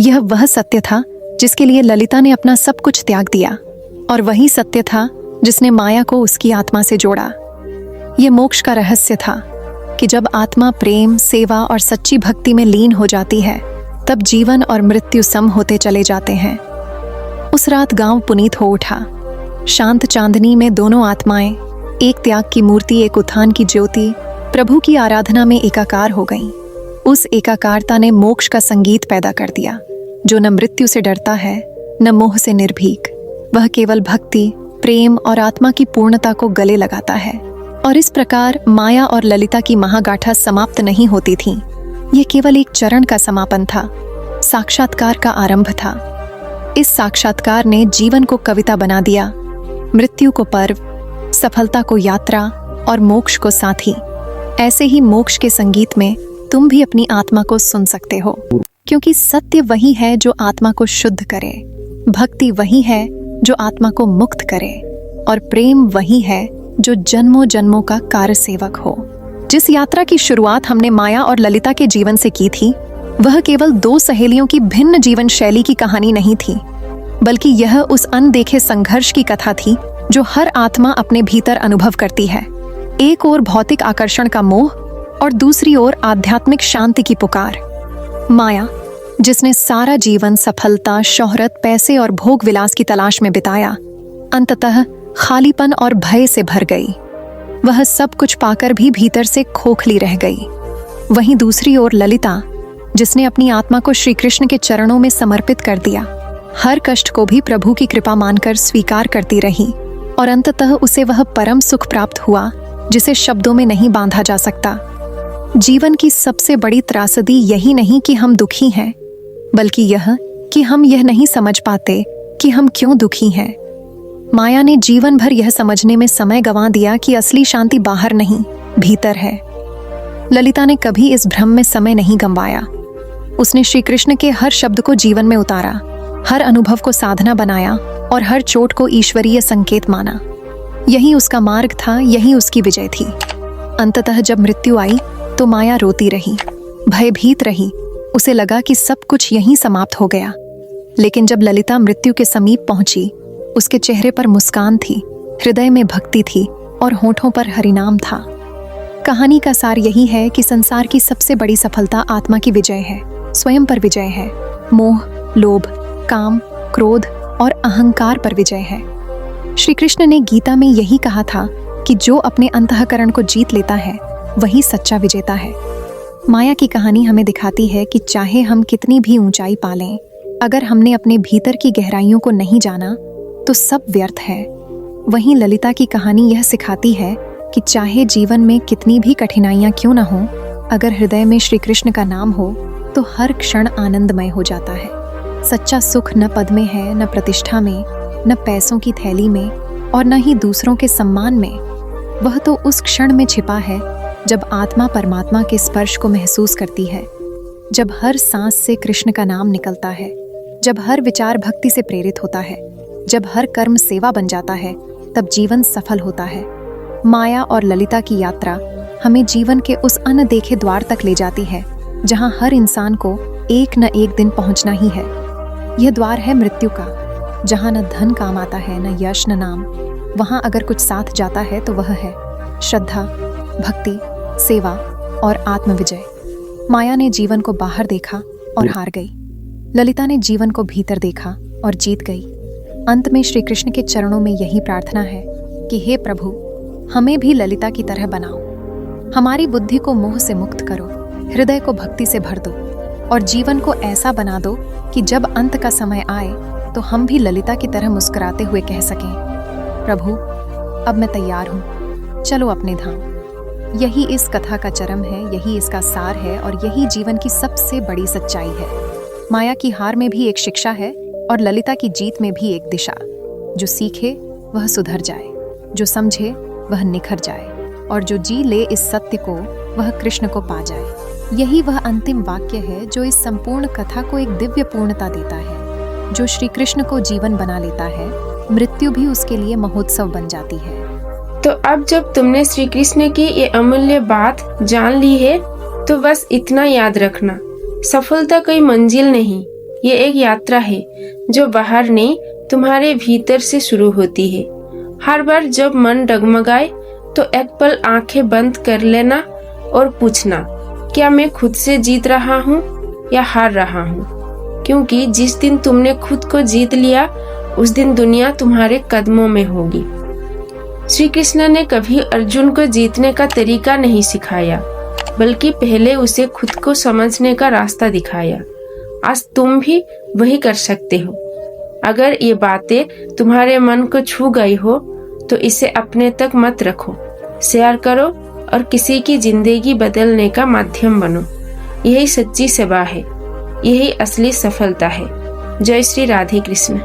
यह वह सत्य था जिसके लिए ललिता ने अपना सब कुछ त्याग दिया, और वही सत्य था जिसने माया को उसकी आत्मा से जोड़ा। यह मोक्ष का रहस्य था कि जब आत्मा प्रेम, सेवा और सच्ची भक्ति में लीन हो जाती है, तब जीवन और मृत्यु सम होते चले जाते हैं। उस रात गांव पुनीत हो उठा। शांत चांदनी में दोनों आत्माएं, एक त्याग की मूर्ति, एक उत्थान की ज्योति, प्रभु की आराधना में एकाकार हो गईं। उस एकाकारता ने मोक्ष का संगीत पैदा कर दिया, जो न मृत्यु से डरता है न मोह से निर्भीक। वह केवल भक्ति, प्रेम और आत्मा की पूर्णता को गले लगाता है। और इस प्रकार माया और ललिता की महागाथा समाप्त नहीं होती थी। यह केवल एक चरण का समापन था, साक्षात्कार का आरंभ था। इस साक्षात्कार ने जीवन को कविता बना दिया, मृत्यु को पर्व, सफलता को यात्रा और मोक्ष को साथी। ऐसे ही मोक्ष के संगीत में तुम भी अपनी आत्मा को सुन सकते हो, क्योंकि सत्य वही है जो आत्मा को शुद्ध करे, भक्ति वही है जो आत्मा को मुक्त करे, और प्रेम वही है जो जन्मों जन्मों का कार्य सेवक हो। जिस यात्रा की शुरुआत हमने माया और ललिता के जीवन से की थी, वह केवल दो सहेलियों की भिन्न जीवन शैली की कहानी नहीं थी, बल्कि यह उस अनदेखे संघर्ष की कथा थी जो हर आत्मा अपने भीतर अनुभव करती है। एक ओर भौतिक आकर्षण का मोह और दूसरी ओर आध्यात्मिक शांति की पुकार। माया, जिसने सारा जीवन सफलता, शोहरत, पैसे और भोग विलास की तलाश में बिताया, अंततः खालीपन और भय से भर गई। वह सब कुछ पाकर भी भीतर से खोखली रह गई। वहीं दूसरी ओर ललिता, जिसने अपनी आत्मा को श्री कृष्ण के चरणों में समर्पित कर दिया, हर कष्ट को भी प्रभु की कृपा मानकर स्वीकार करती रही, और अंततः उसे वह परम सुख प्राप्त हुआ जिसे शब्दों में नहीं बांधा जा सकता। जीवन की सबसे बड़ी त्रासदी यही नहीं कि हम दुखी हैं, बल्कि यह कि हम यह नहीं समझ पाते कि हम क्यों दुखी हैं। माया ने जीवन भर यह समझने में समय गंवा दिया कि असली शांति बाहर नहीं, भीतर है। ललिता ने कभी इस भ्रम में समय नहीं गंवाया। उसने श्री कृष्ण के हर शब्द को जीवन में उतारा, हर अनुभव को साधना बनाया और हर चोट को ईश्वरीय संकेत माना। यही उसका मार्ग था, यही उसकी विजय थी। अंततः जब मृत्यु आई तो माया रोती रही, भयभीत रही। उसे लगा कि सब कुछ यहीं समाप्त हो गया। लेकिन जब ललिता मृत्यु के समीप पहुंची, उसके चेहरे पर मुस्कान थी, हृदय में भक्ति थी और होठों पर हरिनाम था। कहानी का सार यही है कि संसार की सबसे बड़ी सफलता आत्मा की विजय है, स्वयं पर विजय है। मोह, लोभ, काम, क्रोध और अहंकार पर विजय है। श्री कृष्ण ने गीता में यही कहा था कि जो अपने अंतःकरण को जीत लेता है वही सच्चा विजेता है। माया की कहानी हमें दिखाती है कि चाहे हम कितनी भी ऊंचाई पा लें, अगर हमने अपने भीतर की गहराइयों को नहीं जाना तो सब व्यर्थ है। वहीं ललिता की कहानी यह सिखाती है कि चाहे जीवन में कितनी भी कठिनाइयां क्यों न हो, अगर हृदय में श्री कृष्ण का नाम हो तो हर क्षण आनंदमय हो जाता है। सच्चा सुख न पद में है, न प्रतिष्ठा में, न पैसों की थैली में और न ही दूसरों के सम्मान में। वह तो उस क्षण में छिपा है जब आत्मा परमात्मा के स्पर्श को महसूस करती है, जब हर सांस से कृष्ण का नाम निकलता है, जब हर विचार भक्ति से प्रेरित होता है, जब हर कर्म सेवा बन जाता है, तब जीवन सफल होता है। माया और ललिता की यात्रा हमें जीवन के उस अनदेखे द्वार तक ले जाती है, जहां हर इंसान को एक न एक दिन पहुंचना ही है। यह द्वार है मृत्यु का, जहां न धन काम आता है, न यश, न नाम। वहां अगर कुछ साथ जाता है तो वह है श्रद्धा, भक्ति, सेवा और आत्मविजय। माया ने जीवन को बाहर देखा और हार गई। ललिता ने जीवन को भीतर देखा और जीत गई। अंत में श्री कृष्ण के चरणों में यही प्रार्थना है कि हे प्रभु, हमें भी ललिता की तरह बनाओ। हमारी बुद्धि को मोह से मुक्त करो, हृदय को भक्ति से भर दो और जीवन को ऐसा बना दो कि जब अंत का समय आए तो हम भी ललिता की तरह मुस्कुराते हुए कह सकें, प्रभु अब मैं तैयार हूँ, चलो अपने धाम। यही इस कथा का चरम है, यही इसका सार है और यही जीवन की सबसे बड़ी सच्चाई है। माया की हार में भी एक शिक्षा है और ललिता की जीत में भी एक दिशा। जो सीखे वह सुधर जाए, जो समझे वह निखर जाए और जो जी ले इस सत्य को वह कृष्ण को पा जाए। यही वह अंतिम वाक्य है जो इस संपूर्ण कथा को एक दिव्य पूर्णता देता है। जो श्री कृष्ण को जीवन बना लेता है, मृत्यु भी उसके लिए महोत्सव बन जाती है। तो अब जब तुमने श्री कृष्ण की ये अमूल्य बात जान ली है तो बस इतना याद रखना, सफलता कोई मंजिल नहीं, ये एक यात्रा है जो बाहर नहीं तुम्हारे भीतर से शुरू होती है। हर बार जब मन डगमगाए तो एक पल आंखें बंद कर लेना और पूछना, क्या मैं खुद से जीत रहा हूँ या हार रहा हूँ? क्योंकि जिस दिन तुमने खुद को जीत लिया उस दिन दुनिया तुम्हारे कदमों में होगी। श्री कृष्ण ने कभी अर्जुन को जीतने का तरीका नहीं सिखाया, बल्कि पहले उसे खुद को समझने का रास्ता दिखाया। आज तुम भी वही कर सकते हो। अगर ये बातें तुम्हारे मन को छू गई हो तो इसे अपने तक मत रखो, शेयर करो और किसी की जिंदगी बदलने का माध्यम बनो। यही सच्ची सेवा है, यही असली सफलता है। जय श्री राधे कृष्ण।